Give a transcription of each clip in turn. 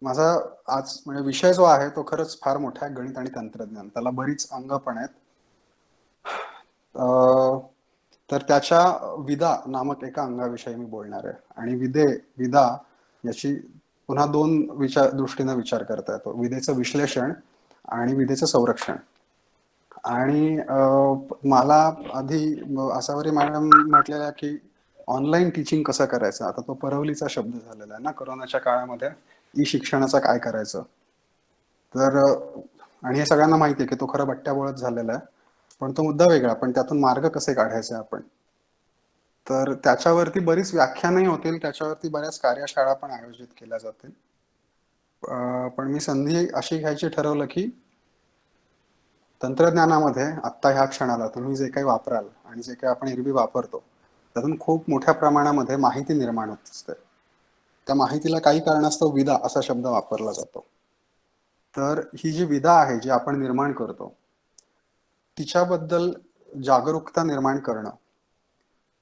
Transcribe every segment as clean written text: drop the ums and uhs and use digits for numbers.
माझा आज म्हणजे विषय जो आहे तो खरंच फार मोठा आहे, गणित आणि तंत्रज्ञान. त्याला बरीच अंग पण आहेत. तर त्याच्या विदा नामक एका अंगाविषयी मी बोलणार आहे. आणि विदा याची पुन्हा दोन दृष्टीने विचार करता येतो: विदेचं विश्लेषण आणि विदेचं संरक्षण. आणि मला आधी आसावरी मॅडम म्हटलेल्या की ऑनलाईन टीचिंग कसं करायचं. आता तो परवलीचा शब्द झालेला आहे ना कोरोनाच्या काळामध्ये, ई शिक्षणाचं काय करायचं. तर आणि हे सगळ्यांना माहिती आहे की तो खरं बट्ट्याबोळच झालेला आहे, पण तो मुद्दा वेगळा. पण त्यातून मार्ग कसे काढायचे आपण, तर त्याच्यावरती बरीच व्याख्यानही होतील, त्याच्यावरती बऱ्याच कार्यशाळा पण आयोजित केल्या जातील. पण मी संधी अशी घ्यायची ठरवलं की तंत्रज्ञानामध्ये आत्ता ह्या क्षणाला तुम्ही जे काही वापराल आणि जे काही आपण एरवी वापरतो त्यातून खूप मोठ्या प्रमाणामध्ये माहिती निर्माण होत असते. त्या माहितीला काही कारणास्तव विदा असा शब्द वापरला जातो. तर ही जी विदा आहे जी आपण निर्माण करतो तिच्याबद्दल जागरूकता निर्माण करणं,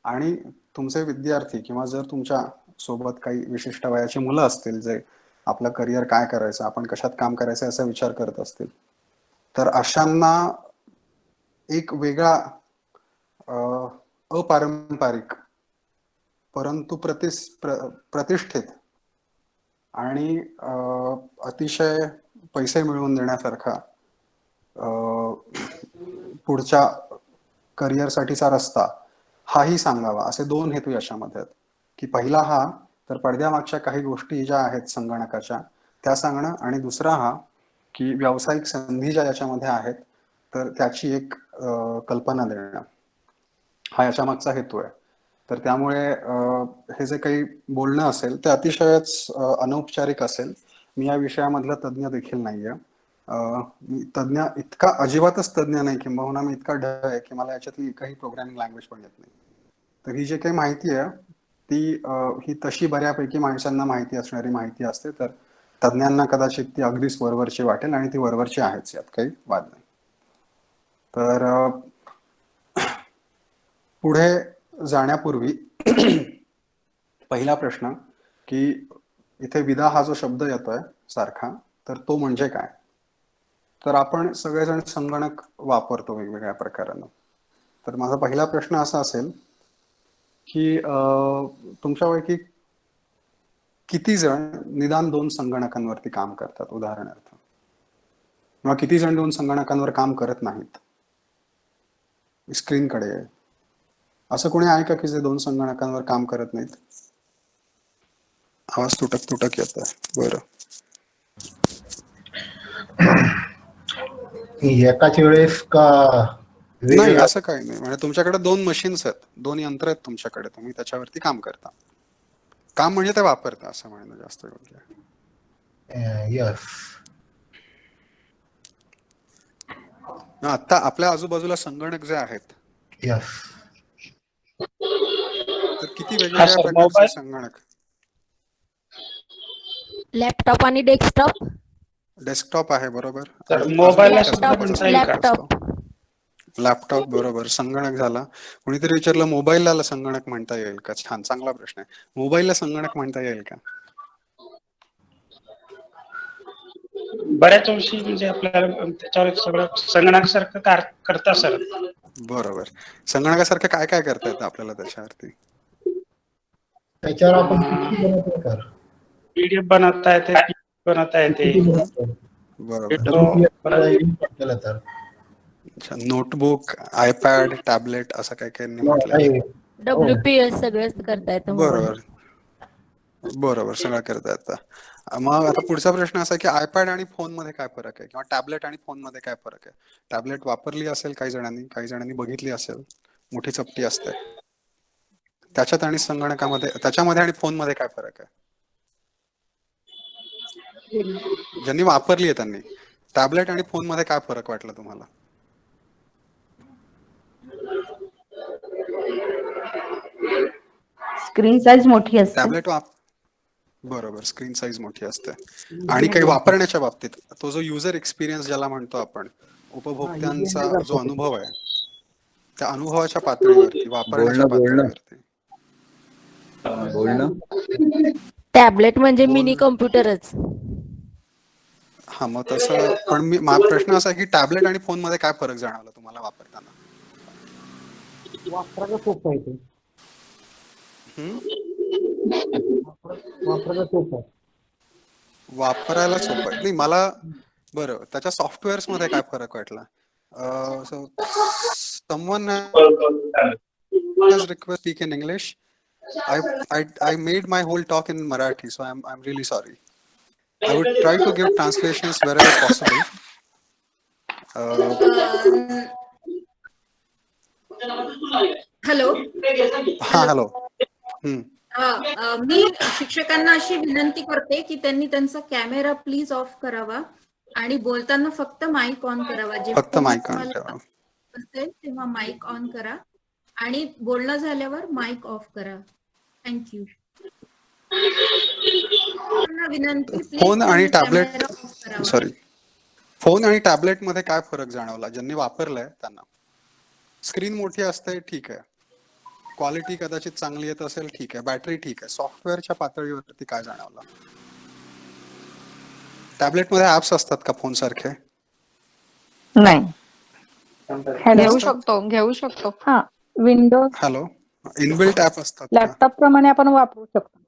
आणि तुमचे विद्यार्थी किंवा जर तुमच्या सोबत काही विशिष्ट वयाची मुलं असतील जे आपलं करिअर काय करायचं, आपण कशात काम करायचं असा विचार करत असतील, तर अशांना एक वेगळा अपारंपरिक परंतु प्रतिष्ठित आणि अतिशय पैसे मिळवून देण्यासारखा पुढच्या करिअरसाठीचा रस्ता हाही सांगावा, असे दोन हेतू याच्यामध्ये आहेत. की पहिला हा तर पडद्यामागच्या काही गोष्टी ज्या आहेत संगणकाच्या त्या सांगणं, आणि दुसरा हा की व्यावसायिक संधी ज्या याच्यामध्ये आहेत तर त्याची एक कल्पना देणं, हा याच्या मागचा हेतू आहे. तर त्यामुळे हे जे काही बोलणं असेल ते अतिशयच अनौपचारिक असेल. मी या विषयामधला तज्ज्ञ देखील नाहीये. मी तज्ज्ञ इतका अजिबातच तज्ज्ञ नाही, किंबहुना मी इतका ढ आहे की मला याच्यातली काही प्रोग्रामिंग लँग्वेज पण येत नाही. तर ही जी काही माहिती आहे ती ही तशी बऱ्यापैकी माणसांना माहिती असणारी माहिती असते. तर तज्ज्ञांना कदाचित ती अगदीच वरवरची वाटेल, आणि ती वरवरची आहेच, यात काही वाद नाही. तर पुढे जाण्यापूर्वी पहिला प्रश्न की इथे विदा हा जो शब्द येतोय सारखा, तर तो म्हणजे काय. तर आपण सगळेजण संगणक वापरतो वेगवेगळ्या प्रकारानं. तर माझा पहिला प्रश्न असा असेल की तुमच्यापैकी किती जण निदान 2 संगणकांवरती काम करतात उदाहरणार्थ, किंवा किती जण 2 संगणकांवर काम करत नाहीत, स्क्रीनकडे. असं कोणी आहे का की जे 2 संगणकांवर काम करत नाहीत. आवाज तुटक तुटक येत आहे. बरं, एकाच वेळेस का नाही वेगवेगळ्या. असं काही नाही. म्हणजे तुमच्याकडे 2 मशीन्स आहेत, 2 यंत्र आहेत तुमच्याकडे, तुम्ही त्याच्यावरती काम करता. काम म्हणजे ते वापरता असं म्हणणं जास्त योग्य आहे. यस. आता आपल्या आजूबाजूला संगणक जे आहेत यस. तर किती हा वेगवेगळ्या सर, प्रकारचे मोबाईल संगणक. लॅपटॉप आणि डेस्कटॉप. डेस्कटॉप आहे बरोबर. तर अजून मोबाईलला कुठल्या सुद्धा लॅपटॉप स्वरूपाचा म्हणता येईल का? संगणक असतो. लॅपटॉप लॅपटॉप बरोबर. संगणक झाला. कुणीतरी विचारलं मोबाईलला संगणक म्हणता येईल का. छान, चांगला प्रश्न आहे. मोबाईलला संगणक म्हणता येईल का. बऱ्याच वर्षी म्हणजे आपल्याला त्याच्यावर सगळं संगणकासारखं करता सर. बरोबर. संगणकासारखं काय काय करता येतं आपल्याला त्याच्यावरती. त्याच्यावर आपण किती बनवतो तर पीडीएफ बनवता येते, बनवता येते, बरोबर. केलं तर नोटबुक, आयपॅड, टॅबलेट असं काय काय म्हटलंय ना. WPS सगळंच करता येतं मोबाईल. बरोबर बरोबर, सगळं करता येतं. मग आता पुढचा प्रश्न असा की आयपॅड आणि फोन मध्ये काय फरक आहे, किंवा टॅबलेट आणि फोन मध्ये काय फरक आहे. टॅबलेट वापरली असेल काही जणांनी बघितली असेल, मोठी चपटी असते. त्याच्यात आणि संगणकामध्ये, त्याच्यामध्ये आणि फोन मध्ये काय फरक आहे. ज्यांनी वापरली आहे त्यांनी. टॅबलेट आणि फोन मध्ये काय फरक वाटला तुम्हाला. स्क्रीन साईज मोठी असते. टॅबलेट बरोबर, स्क्रीन साईज मोठी असते. आणि काही वापरण्याच्या बाबतीत तो जो युजर एक्सपिरियन्स ज्याला म्हणतो आपण, उपभोक्त्यांचा जो अनुभव आहे, त्या अनुभवाच्या पातळीवरती, वापरण्याच्या पातळीवरती. बोलणं. टॅबलेट म्हणजे मिनी कम्प्युटरच. हा मग तसं पण प्रश्न असा आहे की टॅबलेट आणि फोन मध्ये काय फरक जाणवला तुम्हाला वापरताना? वापरायला सोपं आहे ते. हम्म? वापरायला सोपं आहे. वापरायला सोपं आहे. नाही मला बरं त्याच्या सॉफ्टवेअर्स मध्ये काय फरक वाटला? So someone has request speak in English. I made my whole talk in Marathi, so I'm really sorry. I would try to give translations wherever possible. Hello. हा हॅलो. मी शिक्षकांना अशी विनंती करते की त्यांनी त्यांचा कॅमेरा प्लीज ऑफ करावा आणि बोलताना फक्त माईक ऑन करावा. फक्त जेव्हा mic on तुम्हाला ठेवा. असेल तेव्हा माईक ऑन करा आणि बोलणं झाल्यावर माईक ऑफ करा. थँक्यू. विनंती फोन आणि प्लीज टॅबलेट कॅमेरा ऑफ करावा. सॉरी फोन आणि टॅबलेट मध्ये काय फरक जाणवला ज्यांनी वापरलंय त्यांना? स्क्रीन मोठी असते ठीक आहे, क्वालिटी कदाचित चांगली येत असेल ठीक आहे, बॅटरी ठीक आहे, सॉफ्टवेअरच्या पातळीवरती काय जाणवलं? टॅबलेट मध्ये ऍप्स असतात का फोन सारखे? नाही घेऊ शकतो हा विंडोज हॅलो, इनबिल्ट ऍप असतात का? लॅपटॉप प्रमाणे आपण वापरू शकतो.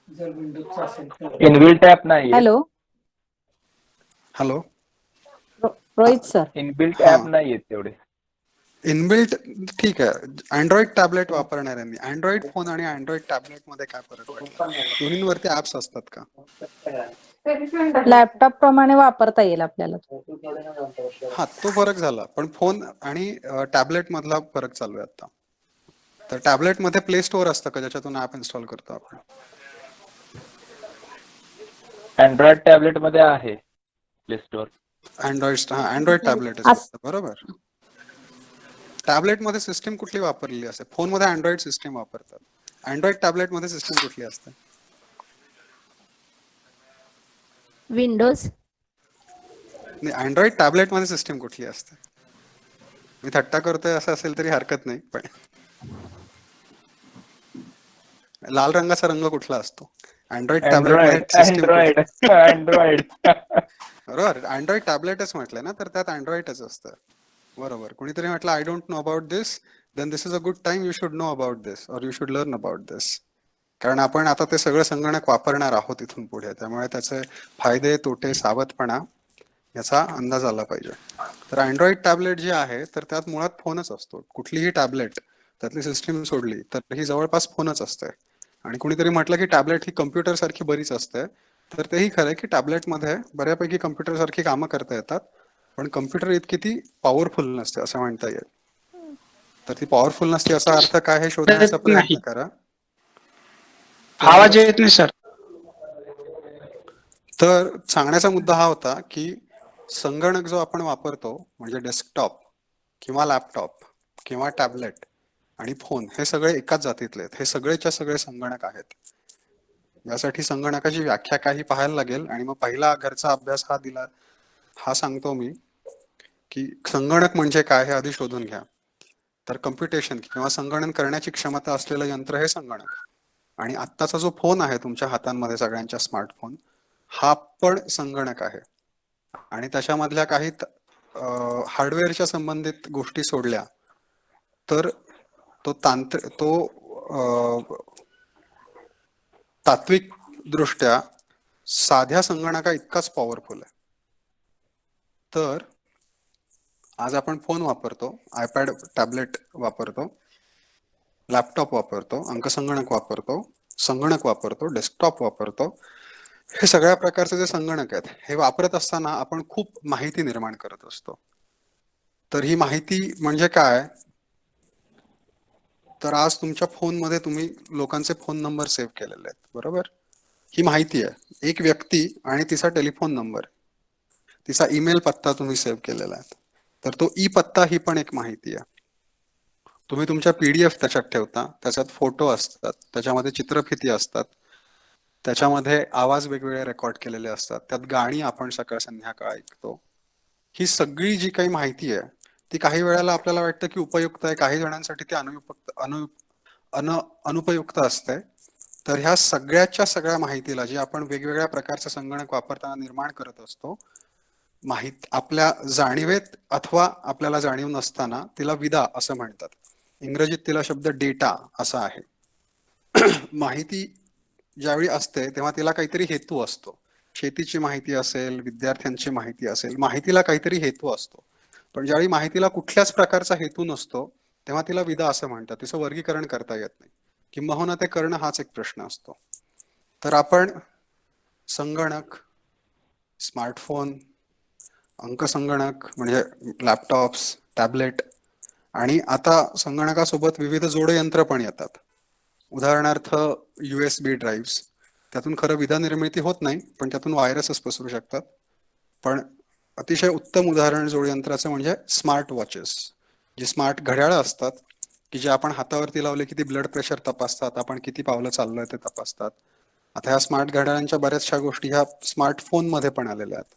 जर विंडोजचं असेल तर इनबिल्ट ऍप नाही. Hello hello, Rohit sir, inbuilt हा. ऍप नाही आहेत तेवढे. इनबिल्ट ठीक आहे. अँड्रॉइड टॅबलेट वापरणाऱ्यांनी अँड्रॉइड फोन आणि अँड्रॉइड टॅबलेट मध्ये काय फरक वाटला? दोन्हीवरती ऍप्स असतात का? लॅपटॉप प्रमाणे वापरता येईल आपल्याला. हा तो फरक झाला, पण फोन आणि टॅबलेट मधला फरक चालू आहे आता. तर टॅबलेट मध्ये प्ले स्टोअर असतं का ज्याच्यातून ऍप इन्स्टॉल करतो आपण? अँड्रॉइड टॅबलेट मध्ये आहे प्ले स्टोअर. अँड्रॉइड टॅबलेट बरोबर. टॅबलेट मध्ये सिस्टीम कुठली वापरलेली असते? फोन मध्ये अँड्रॉइड सिस्टीम वापरतात. अँड्रॉइड टॅबलेट मध्ये सिस्टीम कुठली असते? विंडोज. नाही, अँड्रॉइड टॅबलेट मध्ये सिस्टीम कुठली असते? मी थट्टा करतोय असं असेल तरी हरकत नाही, पण लाल रंगाचा रंग कुठला असतो? अँड्रॉइड टॅबलेट मध्ये सिस्टीम अँड्रॉइड बरोबर. अँड्रॉइड टॅबलेटच म्हटलंय ना, तर त्यात अँड्रॉइडच असतं. बरोबर. कोणीतरी म्हटलं I don't know about this, then this is a good time, you should know about this or you should learn about this. कारण आपण आता ते सगळं संगणक वापरणार आहोत इथून पुढे, त्यामुळे त्याचे फायदे तोटे सावधपणा याचा अंदाज आला पाहिजे. तर अँड्रॉइड टॅबलेट जे आहे तर त्यात मुळात फोनच असतो. कुठलीही टॅबलेट त्यातली सिस्टीम सोडली तर ही जवळपास फोनच असते. आणि कुणीतरी म्हटलं की टॅबलेट ही कम्प्युटर सारखी बरीच असते, तर तेही खरं आहे की टॅबलेटमध्ये बऱ्यापैकी कम्प्युटर सारखी कामं करता येतात, पण कम्प्युटर इतकी ती पॉवरफुल नसते असं म्हणता येईल. तर ती पॉवरफुल नसते याचा अर्थ काय हे शोधण्याचा नाही. प्रयत्न करा. आवाज येत नाही सर. तर सांगण्याचा मुद्दा हा होता की संगणक जो आपण वापरतो म्हणजे डेस्कटॉप किंवा लॅपटॉप किंवा टॅबलेट आणि फोन हे सगळे एकाच जातीतले आहेत. हे सगळेच्या सगळे संगणक आहेत. यासाठी संगणकाची व्याख्या काही पाहायला लागेल आणि मग पहिला घरचा अभ्यास हा सांगतो मी की संगणक म्हणजे काय हे आधी शोधून घ्या. तर कम्प्युटेशन किंवा संगणन करण्याची क्षमता असलेलं यंत्र हे संगणक. आणि आत्ताचा जो फोन आहे तुमच्या हातांमध्ये सगळ्यांच्या स्मार्टफोन हा पण संगणक आहे. आणि त्याच्यामधल्या काही हार्डवेअरच्या संबंधित गोष्टी सोडल्या तर तो तात्विक दृष्ट्या साध्या संगणका इतकाच पॉवरफुल आहे. तर आज आपण फोन वापरतो, आयपॅड टॅबलेट वापरतो, लॅपटॉप वापरतो, अंकसंगणक वापरतो, संगणक वापरतो, डेस्कटॉप वापरतो. हे सगळ्या प्रकारचे जे संगणक आहेत हे वापरत असताना आपण खूप माहिती निर्माण करत असतो. तर ही माहिती म्हणजे काय? तर आज तुमच्या फोनमध्ये तुम्ही लोकांचे फोन नंबर सेव्ह केलेले आहेत, बरोबर? ही माहिती आहे. एक व्यक्ती आणि तिचा टेलिफोन नंबर, तिचा ईमेल पत्ता तुम्ही सेव्ह केलेला आहे. तर तो ई पत्ता ही पण एक माहिती आहे. तुम्ही तुमच्या PDF त्याच्यात ठेवता, त्याच्यात फोटो असतात, त्याच्यामध्ये चित्रफिती असतात, त्याच्यामध्ये आवाज वेगवेगळे रेकॉर्ड केलेले असतात, त्यात गाणी आपण सकाळ संध्याकाळ ऐकतो. ही सगळी जी काही माहिती आहे ती काही वेळेला आपल्याला वाटतं की उपयुक्त आहे, काही जणांसाठी ती अनुपयुक्त असते. तर ह्या सगळ्याच्या सगळ्या माहितीला जी आपण वेगवेगळ्या प्रकारचे संगणक वापरताना निर्माण करत असतो, आपल्या जाणीवेत अथवा आपल्याला जाणीव नसताना तिला विदा असं म्हणतात. इंग्रजीत तिला शब्द डेटा असा आहे. माहिती ज्यावेळी असते तेव्हा तिला काहीतरी हेतू असतो. शेतीची माहिती असेल, विद्यार्थ्यांची माहिती असेल, माहितीला काहीतरी हेतू असतो. पण ज्यावेळी माहितीला कुठल्याच प्रकारचा हेतू नसतो तेव्हा तिला विदा असं म्हणतात. तिचं वर्गीकरण करता येत नाही. किंबहुना ते करणं हाच एक प्रश्न असतो. तर आपण संगणक, स्मार्टफोन, अंकसंगणक म्हणजे लॅपटॉप्स, टॅबलेट आणि आता संगणकासोबत विविध जोडयंत्र पण येतात. उदाहरणार्थ USB ड्राईव्ह्स. त्यातून खरं विदा निर्मिती होत नाही, पण त्यातून व्हायरसेस पसरू शकतात. पण अतिशय उत्तम उदाहरण जोडयंत्राचं म्हणजे स्मार्ट वॉचेस. जी स्मार्ट घड्याळं असतात की जे आपण हातावरती लावले की ती ब्लड प्रेशर तपासतात, आपण किती पावलं चाललोय ते तपासतात. आता ह्या स्मार्ट घड्याळांच्या बऱ्याचशा गोष्टी ह्या स्मार्टफोनमध्ये पण आलेल्या आहेत.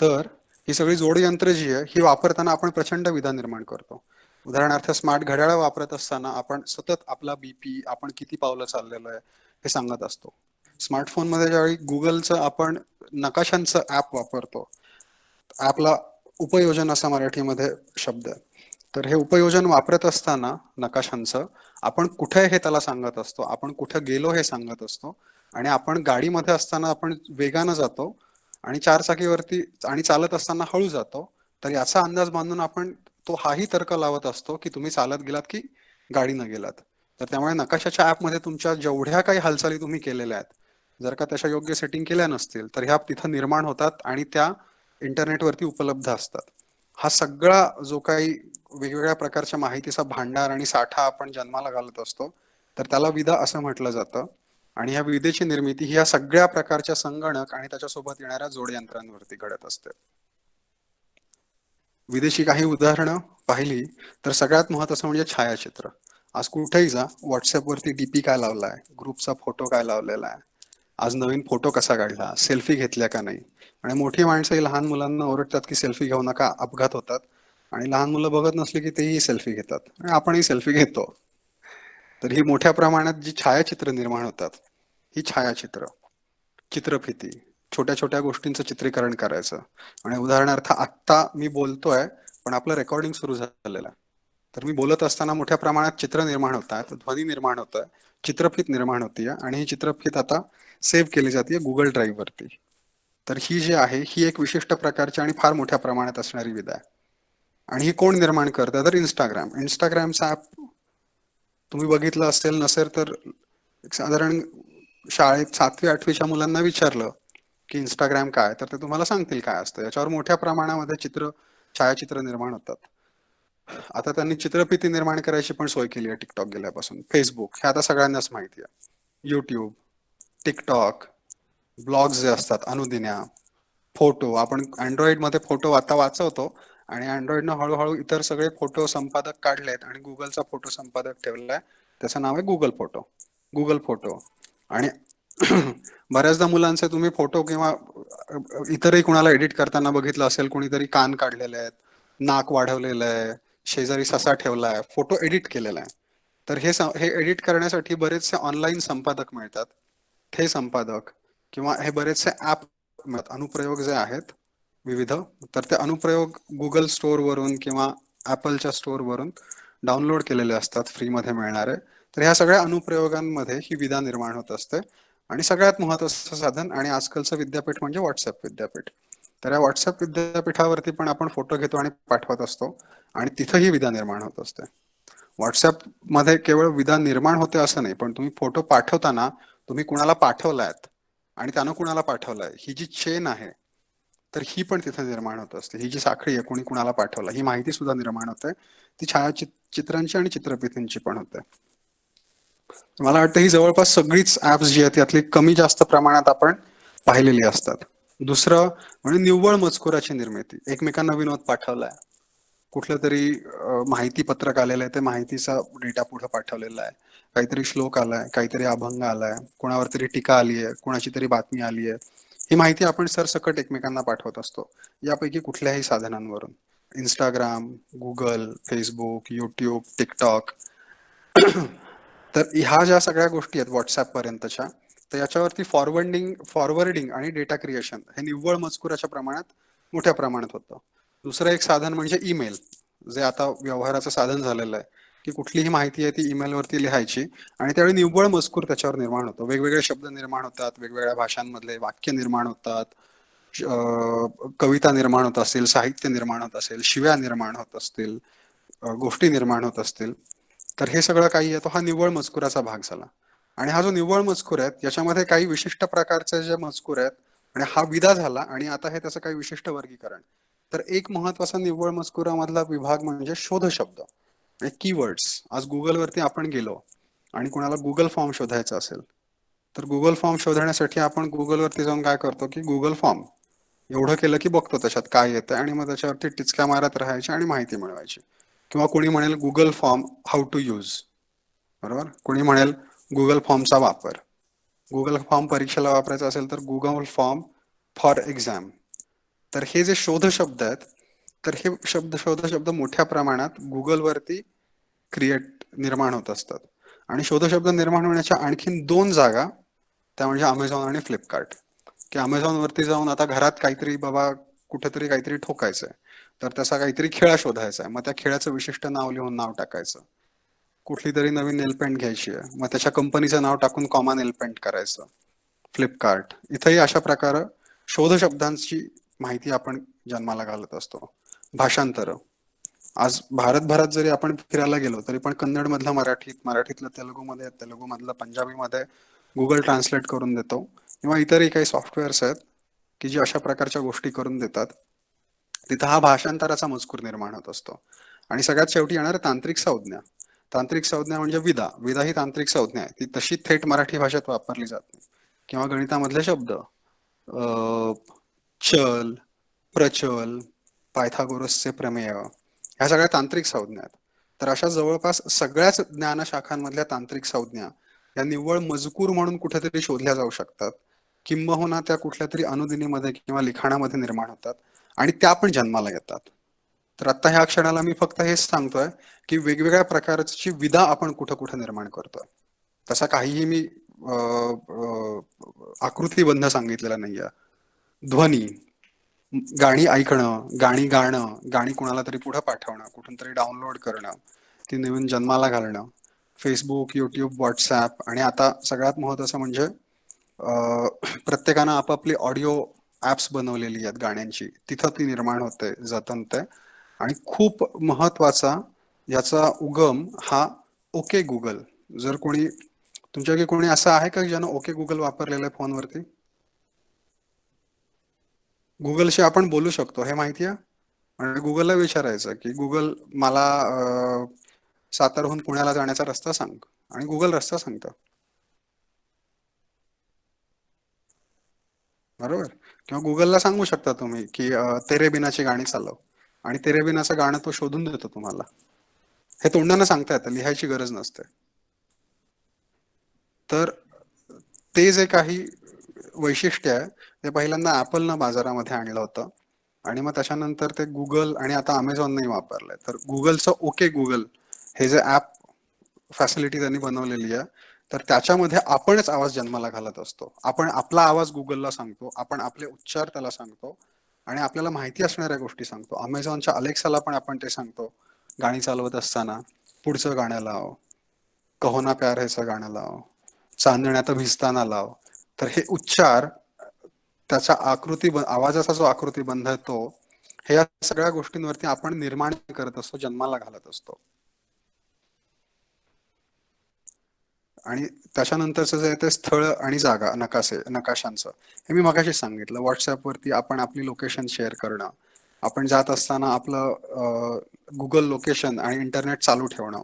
तर ही सगळी जोडयंत्र जी आहे ही वापरताना आपण प्रचंड विधा निर्माण करतो. उदाहरणार्थ स्मार्ट घड्याळ वापरत असताना आपण सतत आपला BP, आपण किती पावलं चाललेलो आहे हे सांगत असतो. स्मार्टफोनमध्ये ज्यावेळी गुगलचं आपण नकाशांचं ऍप वापरतो, ऍपला उपयोजन असा मराठीमध्ये शब्द आहे. तर हे उपयोजन वापरत असताना नकाशांचं आपण कुठे हे त्याला सांगत असतो, आपण कुठे गेलो हे सांगत असतो. आणि आपण गाडीमध्ये असताना आपण वेगानं जातो आणि चारचाकीवरती आणि चालत असताना हळू जातो. तर याचा अंदाज बांधून आपण तो हाही तर्क लावत असतो की तुम्ही चालत गेलात की गाडीनं गेलात. तर त्यामुळे नकाशाच्या ऍपमध्ये तुमच्या जेवढ्या काही हालचाली तुम्ही केलेल्या आहेत, जर का त्याच्या योग्य सेटिंग केल्या नसतील तर ह्या तिथं निर्माण होतात आणि त्या इंटरनेटवरती उपलब्ध असतात. हा सगळा जो काही वेगवेगळ्या प्रकारच्या माहितीचा भांडार आणि साठा आपण जन्माला घालत असतो, तर त्याला विदा असं म्हटलं जातं. आणि ह्या विदेची निर्मिती ही या सगळ्या प्रकारच्या संगणक आणि त्याच्यासोबत येणाऱ्या जोडयंत्रांवरती घडत असते. विदेशी काही उदाहरणं पाहिली तर सगळ्यात महत्त्वाचं म्हणजे छायाचित्र. आज कुठेही जा, व्हॉट्सअपवरती DP काय लावलाय, ग्रुपचा फोटो काय लावलेला आहे, आज नवीन फोटो कसा काढला, सेल्फी घेतल्या का नाही. आणि मोठी माणसंही लहान मुलांना ओरडतात की सेल्फी घेऊ नका, अपघात होतात. आणि लहान मुलं बघत नसली की तेही सेल्फी घेतात आणि आपणही सेल्फी घेतो. तर ही मोठ्या प्रमाणात जी छायाचित्र निर्माण होतात, ही छायाचित्र, चित्रफिती, छोट्या छोट्या गोष्टींचं चित्रीकरण करायचं. आणि उदाहरणार्थ आत्ता मी बोलतोय पण आपलं रेकॉर्डिंग सुरू झालेलं आहे. तर मी बोलत असताना मोठ्या प्रमाणात चित्र निर्माण होत आहेत, ध्वनी निर्माण होत आहे, चित्रफित निर्माण होतीये आणि ही चित्रफित आता सेव्ह केली जाते गुगल ड्राईव्ह वरती. तर ही जी आहे ही एक विशिष्ट प्रकारची आणि फार मोठ्या प्रमाणात असणारी विधा आहे. आणि ही कोण निर्माण करतं तर इंस्टाग्रामचा ऍप तुम्ही बघितलं असेल, नसेल तर साधारण शाळेत 7वी-8वीच्या मुलांना विचारलं की इंस्टाग्राम काय, तर ते तुम्हाला सांगतील काय असतं. याच्यावर मोठ्या प्रमाणामध्ये छायाचित्र निर्माण होतात. आता त्यांनी चित्रफिती निर्माण करायची पण सोय केली आहे टिकटॉक गेल्यापासून. फेसबुक हे आता सगळ्यांनाच माहिती आहे. युट्यूब, टिकटॉक, ब्लॉग्स जे असतात, अनुदिन्या, फोटो, आपण अँड्रॉइडमध्ये फोटो आता वाचवतो आणि अँड्रॉइडनं हळूहळू इतर सगळे फोटो संपादक काढलेत आणि गुगलचा फोटो संपादक ठेवलाय. त्याचं नाव आहे गुगल फोटो. आणि बऱ्याचदा मुलांचे तुम्ही फोटो किंवा इतरही कुणाला एडिट करताना बघितलं असेल, कोणीतरी कान काढलेले आहेत, नाक वाढवलेलं आहे, शेजारी ससा ठेवलाय, फोटो एडिट केलेला आहे. तर हे एडिट करण्यासाठी बरेचसे ऑनलाईन संपादक मिळतात. हे संपादक किंवा हे बरेचसे ऍप, अनुप्रयोग जे आहेत विविध, तर ते अनुप्रयोग गुगल स्टोअर वरून किंवा ऍपलच्या स्टोअर वरून डाउनलोड केलेले असतात फ्रीमध्ये मिळणारे. तर ह्या सगळ्या अनुप्रयोगांमध्ये ही विधा निर्माण होत असते. आणि सगळ्यात महत्त्वाचं साधन आणि आजकालचं विद्यापीठ म्हणजे व्हॉट्सअप विद्यापीठ. तर या व्हॉट्सअप विद्यापीठावरती पण आपण फोटो घेतो आणि पाठवत असतो आणि तिथंही विधा निर्माण होत असते. व्हॉट्सअप मध्ये केवळ विधा निर्माण होते असं नाही, पण तुम्ही फोटो पाठवताना तुम्ही कुणाला पाठवलायत आणि त्यानं कुणाला पाठवलाय, ही जी चेन आहे तर ही पण तिथे निर्माण होत असते. ही जी साखळी आहे, कोणी कुणाला पाठवला, ही माहिती सुद्धा निर्माण होते. ती छायाचित्रांची आणि चित्रफितींची पण होते. मला वाटतं ही जवळपास सगळीच ऍप्स जी आहेत त्यातली कमी जास्त प्रमाणात आपण पाहिलेली असतात. दुसरं म्हणजे निव्वळ मजकुराची निर्मिती. एकमेकांना विनोद पाठवलाय, कुठलं तरी माहिती पत्रक आलेलं आहे, ते माहितीचा डेटा पुढे पाठवलेला आहे, काहीतरी श्लोक आलाय, काहीतरी अभंग आलाय, कोणावर तरी टीका आली आहे, कोणाची तरी बातमी आली आहे, ही माहिती आपण सरसकट एकमेकांना पाठवत असतो यापैकी कुठल्याही साधनांवरून. Instagram, Google, Facebook, YouTube, TikTok तर ह्या ज्या सगळ्या गोष्टी आहेत व्हॉट्सअप पर्यंतच्या, तर याच्यावरती फॉरवर्डिंग आणि डेटा क्रिएशन हे निव्वळ मजकुराच्या प्रमाणात मोठ्या प्रमाणात होतं. दुसरं एक साधन म्हणजे ईमेल, जे आता व्यवहाराचं साधन झालेलं आहे, की कुठलीही माहिती आहे ती ईमेलवरती लिहायची आणि त्यावेळी निव्वळ मजकूर त्याच्यावर निर्माण होतो. वेगवेगळे शब्द निर्माण होतात, वेगवेगळ्या भाषांमधले वाक्य निर्माण होतात, कविता निर्माण होत असतील, साहित्य निर्माण होत असेल, शिव्या निर्माण होत असतील, गोष्टी निर्माण होत असतील. तर हे सगळं काही आहे तो हा निव्वळ मजकुराचा भाग झाला. आणि हा जो निव्वळ मजकूर आहे याच्यामध्ये काही विशिष्ट प्रकारचे जे मजकूर आहेत आणि हा विदा झाला आणि आता हे त्याचं काही विशिष्ट वर्गीकरण. तर एक महत्वाचा निव्वळ मजकुरामधला विभाग म्हणजे शोध शब्द आणि कीवर्ड्स. आज गुगलवरती आपण गेलो आणि कोणाला गुगल फॉर्म शोधायचा असेल तर गुगल फॉर्म शोधण्यासाठी आपण गुगलवरती जाऊन काय करतो की गुगल फॉर्म एवढं केलं की बघतो त्याच्यात काय येतं आणि मग त्याच्यावरती टिचक्या मारत राहायची आणि माहिती मिळवायची. किंवा कोणी म्हणेल Google form how to use, बरोबर. कोणी म्हणेल गुगल फॉर्मचा वापर, गुगल फॉर्म परीक्षेला वापरायचा असेल तर गुगल फॉर्म फॉर एक्झाम. तर हे जे शोध शब्द आहेत तर हे शोध शब्द मोठ्या प्रमाणात गुगलवरती निर्माण होत असतात. आणि शोध शब्द निर्माण होण्याच्या आणखीन 2 जागा त्या म्हणजे अमेझॉन आणि फ्लिपकार्ट. की अमेझॉन वरती जाऊन आता घरात काहीतरी बाबा कुठेतरी काहीतरी ठोकायचंय तर त्याचा काहीतरी खेळा शोधायचा आहे, मग त्या खेळाचं विशिष्ट नाव लिहून नाव टाकायचं. कुठली तरी नवीन नेलपेंट घ्यायची आहे मग त्याच्या कंपनीचं नाव टाकून कॉमा नेलपेंट करायचं. फ्लिपकार्ट इथंही अशा प्रकारे शोध शब्दांची माहिती आपण जन्माला घालत असतो. भाषांतर, आज भारतभरात जरी आपण फिरायला गेलो तरी पण कन्नड मधलं मराठीत, मराठीतलं तेलुगूमध्ये, तेलुगूमधलं पंजाबीमध्ये गुगल ट्रान्सलेट करून देतो. किंवा इतरही काही सॉफ्टवेअर्स आहेत की जे अशा प्रकारच्या गोष्टी करून देतात. तिथं हा भाषांतराचा मजकूर निर्माण होत असतो. आणि सगळ्यात शेवटी येणार तांत्रिक संज्ञा. तांत्रिक संज्ञा म्हणजे विदा. विदा ही तांत्रिक संज्ञा आहे, ती तशी थेट मराठी भाषेत वापरली जात नाही. किंवा गणितामधले शब्द चल, प्रचल, पायथागोरसचे प्रमेय, ह्या सगळ्या तांत्रिक संज्ञा आहेत. तर अशा जवळपास सगळ्याच ज्ञानशाखांमधल्या तांत्रिक संज्ञा या निव्वळ मजकूर म्हणून कुठेतरी शोधल्या जाऊ शकतात, किंबहुना त्या कुठल्या तरी अनुदिनीमध्ये किंवा लिखाणामध्ये निर्माण होतात आणि त्या पण जन्माला येतात. तर आता ह्या क्षणाला मी फक्त हेच सांगतोय की वेगवेगळ्या प्रकारची विदा आपण कुठं कुठं निर्माण करतोय. तसा काहीही मी आकृतीबंध सांगितलेला नाहीये. ध्वनी, गाणी ऐकणं, गाणी गाणं, गाणी कुणाला तरी पुढे पाठवणं, कुठून तरी डाउनलोड करणं, ती नवीन जन्माला घालणं, फेसबुक, युट्यूब, व्हॉट्सॲप आणि आता सगळ्यात महत्त्वाचं म्हणजे प्रत्येकानं आपापली ऑडिओ ऍप्स बनवलेली आहेत गाण्यांची, तिथं ती निर्माण होते जतन ते. आणि खूप महत्वाचा याचा उगम हा ओके गुगल. जर कोणी तुमच्याकडे कोणी असं आहे का ज्यानं ओके गुगल वापरलेलं आहे फोनवरती? गुगलशी आपण बोलू शकतो हे माहिती आहे. आणि गुगलला विचारायचं की गुगल मला सातारहून पुण्याला जाण्याचा रस्ता सांग आणि गुगल रस्ता सांगतं, बरोबर. किंवा गुगलला सांगू शकता तुम्ही की तेरे बिनाची गाणी चालव आणि तेरे बिनाचं गाणं तो शोधून देतो तुम्हाला. हे तोंडानं सांगता येतं, लिहायची गरज नसते. तर ते जे काही वैशिष्ट्य आहे ते पहिल्यांदा ऍपलनं बाजारामध्ये आणलं होतं आणि मग त्याच्यानंतर ते गुगल आणि आता अमेझॉनने वापरलंय. तर गुगलचं ओके गुगल हे जे ऍप फॅसिलिटी त्यांनी बनवलेली आहे तर त्याच्यामध्ये आपणच आवाज जन्माला घालत असतो. आपण आपला आवाज गुगलला सांगतो, आपण आपले उच्चार त्याला सांगतो आणि आपल्याला माहिती असणाऱ्या गोष्टी सांगतो. अमेझॉनच्या अलेक्साला पण आपण ते सांगतो गाणी चालवत असताना, पुढचं गाणं लाव, कहो ना प्यार हेचं गाणं लाव, चांदण्यात भिजताना लाव. तर हे उच्चार, त्याचा आवाजाचा जो आकृतीबंध आहे तो, हे या सगळ्या गोष्टींवरती आपण निर्माण करत असतो, जन्माला घालत असतो. आणि त्याच्यानंतरचं जे आहे ते स्थळ आणि जागा, नकाशांचं, हे मी मगाशी सांगितलं. व्हॉट्सअपवरती आपण आपली लोकेशन शेअर करणं, आपण जात असताना आपलं गुगल लोकेशन आणि इंटरनेट चालू ठेवणं,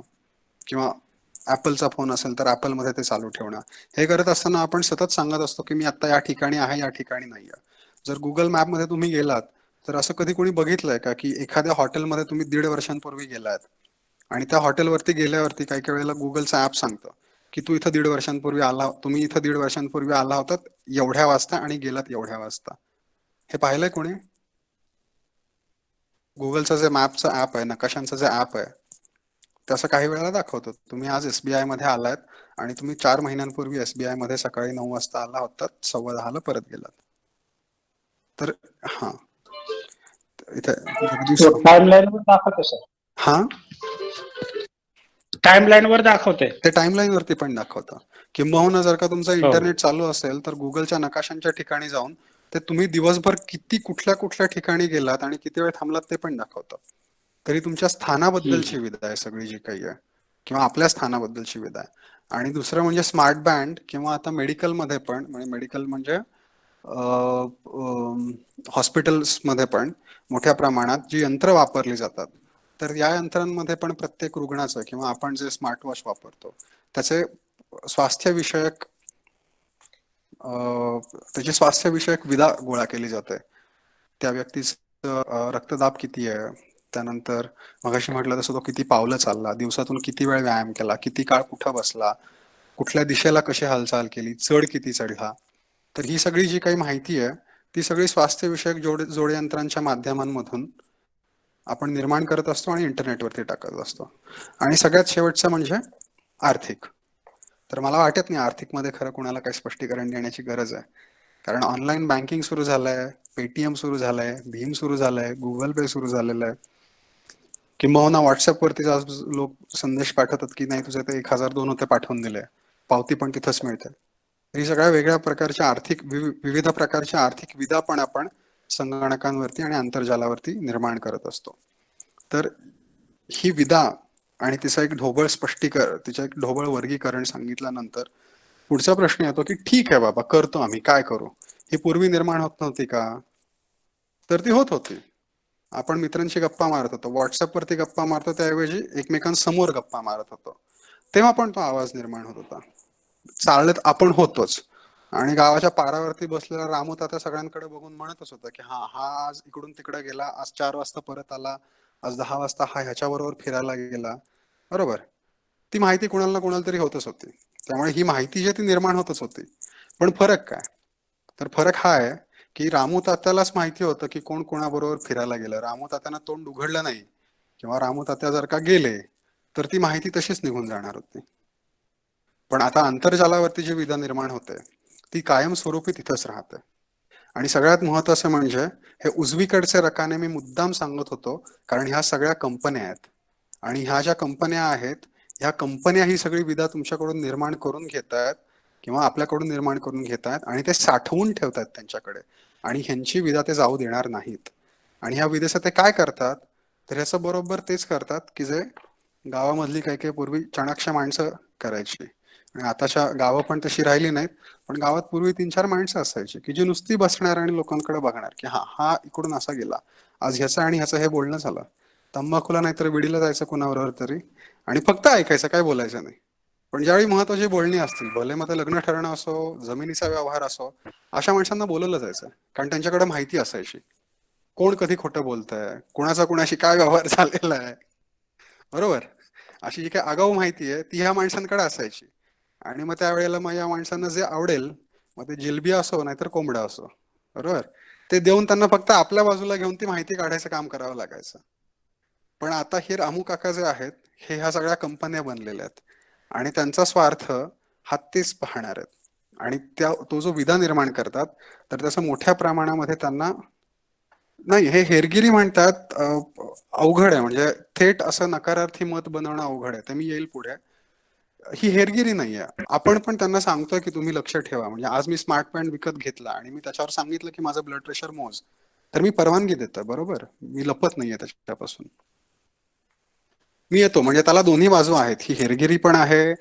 किंवा ऍपलचा फोन असेल तर ऍपलमध्ये ते चालू ठेवणं. हे करत असताना आपण सतत सांगत असतो की मी आता या ठिकाणी आहे, या ठिकाणी नाही आहे. जर गुगल मॅपमध्ये तुम्ही गेलात तर असं कधी कोणी बघितलंय का की एखाद्या हॉटेलमध्ये तुम्ही 1.5 वर्षांपूर्वी गेलात आणि त्या हॉटेलवरती गेल्यावरती काही काही वेळेला गुगलचा ऍप सांगतं की तू इथं 1.5 वर्षांपूर्वी आला, तुम्ही इथं 1.5 वर्षांपूर्वी आला होतात एवढ्या वाजता आणि गेलात एवढ्या वाजता. हे पाहिलंय कोणी? गुगलचं जे मॅपचं ऍप आहे, नकाशांचं जे ऍप आहे, तसं काही वेळेला दाखवतो. तुम्ही आज SBI मध्ये आलात आणि तुम्ही 4 महिन्यांपूर्वी SBI मध्ये सकाळी 9 वाजता आला होता, 9:15 परत गेलात. तर हा इथे जगदीश टाइमलाईन वर दाखवते सर. हा टाइमलाईन वर दाखवते. ते टाइमलाईन वरती पण दाखवतं. किंबहुना जर का तुमचं इंटरनेट चालू असेल तर गुगलच्या नकाशांच्या ठिकाणी जाऊन ते तुम्ही दिवसभर किती कुठल्या कुठल्या ठिकाणी गेलात आणि किती वेळ थांबलात ते पण दाखवतं. तरी तुमच्या स्थानाबद्दलची विधा आहे सगळी जी काही आहे, किंवा आपल्या स्थानाबद्दलची विधा आहे. आणि दुसरं म्हणजे स्मार्ट बँड, किंवा आता मेडिकल मध्ये पण, म्हणजे मेडिकल म्हणजे हॉस्पिटल्स मध्ये पण मोठ्या प्रमाणात जी यंत्र वापरली जातात, तर या यंत्रांमध्ये पण प्रत्येक रुग्णाचं किंवा आपण जे स्मार्ट वॉच वापरतो त्याचे स्वास्थ्यविषयक त्याची स्वास्थ्यविषयक विधा गोळा केली जाते. त्या व्यक्तीचं रक्तदाब किती आहे, त्यानंतर मगाशी म्हटलं तसं तो किती पावलं चालला, दिवसातून किती वेळ व्यायाम केला, किती काळ कुठं बसला, कुठल्या दिशेला कशी हालचाल केली, चढ किती चढला. तर ही सगळी जी काही माहिती आहे ती सगळी स्वास्थ्यविषयक जोडयंत्रांच्या माध्यमांमधून आपण निर्माण करत असतो आणि इंटरनेटवरती टाकत असतो. आणि सगळ्यात शेवटचं म्हणजे आर्थिक. तर मला वाटत नाही आर्थिकमध्ये खरं कुणाला काही स्पष्टीकरण देण्याची गरज आहे, कारण ऑनलाईन बँकिंग सुरू झालंय, पेटीएम सुरू झालंय, भीम सुरू झालंय, गुगल पे सुरू झालेलं आहे, किंबहुना व्हॉट्सअपवरती आज लोक संदेश पाठवतात की नाही तुझे ते 1,002 होते पाठवून दिले, पावती पण तिथंच मिळते. ही सगळ्या वेगळ्या प्रकारच्या आर्थिक विविध प्रकारच्या आर्थिक विधा पण आपण संगणकांवरती आणि आंतरजालावरती निर्माण करत असतो. तर ही विधा आणि तिचं एक ढोबळ स्पष्टीकरण, तिचं एक ढोबळ वर्गीकरण सांगितल्यानंतर पुढचा प्रश्न येतो की ठीक आहे बाबा, करतो आम्ही, काय करू? ही पूर्वी निर्माण होत नव्हती का? तर ती होत होती. आपण मित्रांशी गप्पा मारत होतो, व्हॉट्सअपवरती गप्पा मारतो त्याऐवजी एकमेकांसमोर गप्पा मारत होतो, तेव्हा पण तो आवाज निर्माण होत होता. चालत आपण होतोच, आणि गावाच्या पारावरती बसलेला रामू तात्या सगळ्यांकडे बघून म्हणतच होता की हा आज इकडून तिकडे गेला, आज 4 वाजता परत आला, आज 10 वाजता हा ह्याच्याबरोबर फिरायला गेला, बरोबर? ती माहिती कुणाला ना कुणाला तरी होतच होती. त्यामुळे ही माहिती जी ती निर्माण होतच होती. पण फरक काय? तर फरक हा आहे की रामू तात्यालाच माहिती होतं की कोण कोणाबरोबर फिरायला गेलं. रामू तात्यानं तोंड उघडलं नाही किंवा रामू तात्या जर का गेले तर ती माहिती तशीच निघून जाणार होती. पण आता आंतरजालावरती जी विधा निर्माण होते ती कायमस्वरूपी तिथंच राहते. आणि सगळ्यात महत्वाचं म्हणजे हे उजवीकडचे रकाने मी मुद्दाम सांगत होतो, कारण ह्या सगळ्या कंपन्या आहेत, आणि ह्या ज्या कंपन्या आहेत ह्या कंपन्या ही सगळी विधा तुमच्याकडून निर्माण करून घेत आहेत किंवा आपल्याकडून निर्माण करून घेत आहेत आणि ते साठवून ठेवतात त्यांच्याकडे, आणि ह्यांची विधा ते जाऊ देणार नाहीत. आणि ह्या विधेचं ते काय करतात, तर ह्याचं बरोबर तेच करतात की जे गावामधली काही काही पूर्वी चाणाक्ष माणसं करायची, आणि आताच्या गावं पण तशी राहिली नाहीत, पण गावात पूर्वी 3-4 माणसं असायची की जी नुसती बसणार आणि लोकांकडे बघणार की हा इकडून असा गेला, आज ह्याचं आणि ह्याचं हे बोलणं झालं, तंबाखूला नाहीतर विडीला जायचं कुणाबरोबर तरी, आणि फक्त ऐकायचं, काय बोलायचं नाही. पण ज्यावेळी महत्वाची बोलणी असतील, भले मग लग्न ठरणं असो, जमिनीचा व्यवहार असो, अशा माणसांना बोलवलं जायचं, कारण त्यांच्याकडे माहिती असायची कोण कधी खोटं बोलतंय, कुणाचा कुणाशी काय व्यवहार झालेला आहे, बरोबर? अशी जी काही आगाऊ माहिती आहे ती ह्या माणसांकडे असायची. आणि मग त्यावेळेला मग या माणसांना जे आवडेल, मग ते जिलबी असो नाहीतर कोंबडा असो, बरोबर, ते देऊन त्यांना फक्त आपल्या बाजूला घेऊन ती माहिती काढायचं काम करावं लागायचं. पण आता हे रामू काका जे आहेत हे ह्या सगळ्या कंपन्या बनलेल्या आहेत, आणि त्यांचा स्वार्थ हा तेच पाहणार आहेत, आणि तो जो विधा निर्माण करतात तर त्याचं मोठ्या प्रमाणामध्ये त्यांना नाही, हे हेरगिरी म्हणतात, अवघड आहे, म्हणजे थेट असं नकारार्थी मत बनवणं अवघड आहे, ते मी येईल पुढे. ही हेरगिरी नाहीये, आपण पण त्यांना सांगतोय की तुम्ही लक्ष ठेवा. म्हणजे आज मी स्मार्ट बँड विकत घेतला आणि मी त्याच्यावर सांगितलं की माझं ब्लड प्रेशर मोज, तर मी परवानगी देतोय, बरोबर, मी लपत नाहीये त्याच्यापासून, मी येतो. म्हणजे त्याला दोन्ही बाजू आहेत, ही हेरगिरी पण आहे,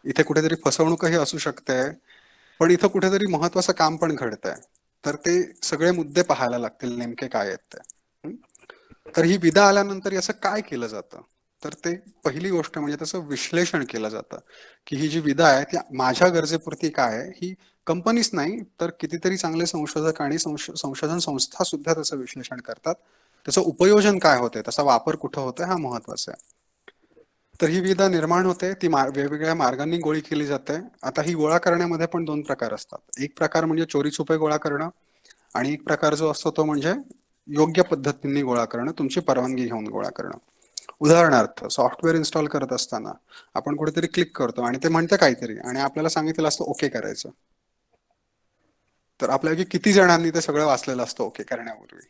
इथे कुठेतरी फसवणूकही असू शकते, पण इथं कुठेतरी महत्वाचं काम पण घडतंय. तर ते सगळे मुद्दे पाहायला लागतील नेमके काय आहेत ते. तर ही विधा आल्यानंतर याचं काय केलं जातं, तर ते पहिली गोष्ट म्हणजे त्याचं विश्लेषण केलं जातं की ही जी विधा आहे ती माझ्या गरजेपुरती काय आहे. ही कंपनीच नाही तर कितीतरी चांगले संशोधक आणि संशोधन संस्था सुद्धा त्याचं विश्लेषण करतात. त्याचं उपयोजन काय होते, त्याचा वापर कुठं होतोय, हा महत्वाचा आहे. तर ही विधा निर्माण होते, ती वेगवेगळ्या मार्गांनी गोळी केली जाते. आता ही गोळा करण्यामध्ये पण 2 प्रकार असतात. एक प्रकार म्हणजे चोरी छुपे गोळा करणं, आणि एक प्रकार जो असतो तो म्हणजे योग्य पद्धतीने गोळा करणं, तुमची परवानगी घेऊन गोळा करणं. उदाहरणार्थ सॉफ्टवेअर इन्स्टॉल करत असताना आपण कुठेतरी क्लिक करतो आणि ते म्हणतं काहीतरी आणि आपल्याला सांगितलेलं असतं ओके करायचं. तर आपल्यापैकी किती जणांनी ते सगळं वाचलेलं असतं ओके करण्यापूर्वी?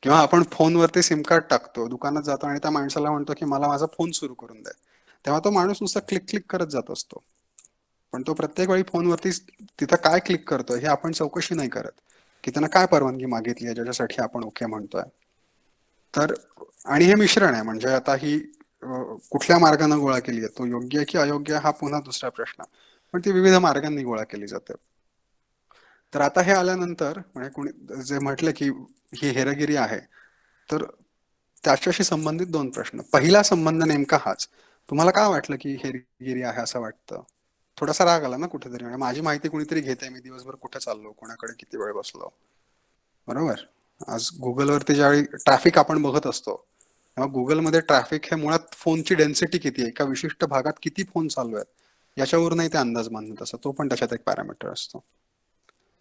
किंवा आपण फोनवरती सिम कार्ड टाकतो, दुकानात जातो आणि त्या माणसाला म्हणतो की मला माझा फोन सुरू करून द्या, तेव्हा तो माणूस नुसता क्लिक क्लिक करत जात असतो. पण तो प्रत्येक वेळी फोनवरती तिथं काय क्लिक करतोय हे आपण चौकशी नाही करत की त्यांना काय परवानगी मागितली आहे ज्याच्यासाठी आपण ओके म्हणतोय. तर आणि हे मिश्रण आहे, म्हणजे आता ही कुठल्या मार्गाने गोळा केली आहे, तो योग्य की अयोग्य हा पुन्हा दुसरा प्रश्न, पण ती विविध मार्गांनी गोळा केली जाते. तर आता हे आल्यानंतर म्हणजे कोणी जे म्हटलं की ही हेरगिरी आहे, तर त्याच्याशी संबंधित दोन प्रश्न. पहिला संबंध नेमका हाच. तुम्हाला काय वाटलं की हेरगिरी आहे असं वाटतं? थोडासा राग आला ना कुठेतरी, म्हणजे माझी माहिती कुणीतरी घेते, मी दिवसभर कुठे चाललो, कोणाकडे किती वेळ बसलो, बरोबर? आज गुगलवरती ज्यावेळी ट्रॅफिक आपण बघत असतो तेव्हा गुगलमध्ये ट्रॅफिक हे मुळात फोनची डेन्सिटी किती आहे, एका विशिष्ट भागात किती फोन चालू आहेत याच्यावरूनही ते अंदाज बांधत असतं. तो पण त्याच्यात एक पॅरामीटर असतो.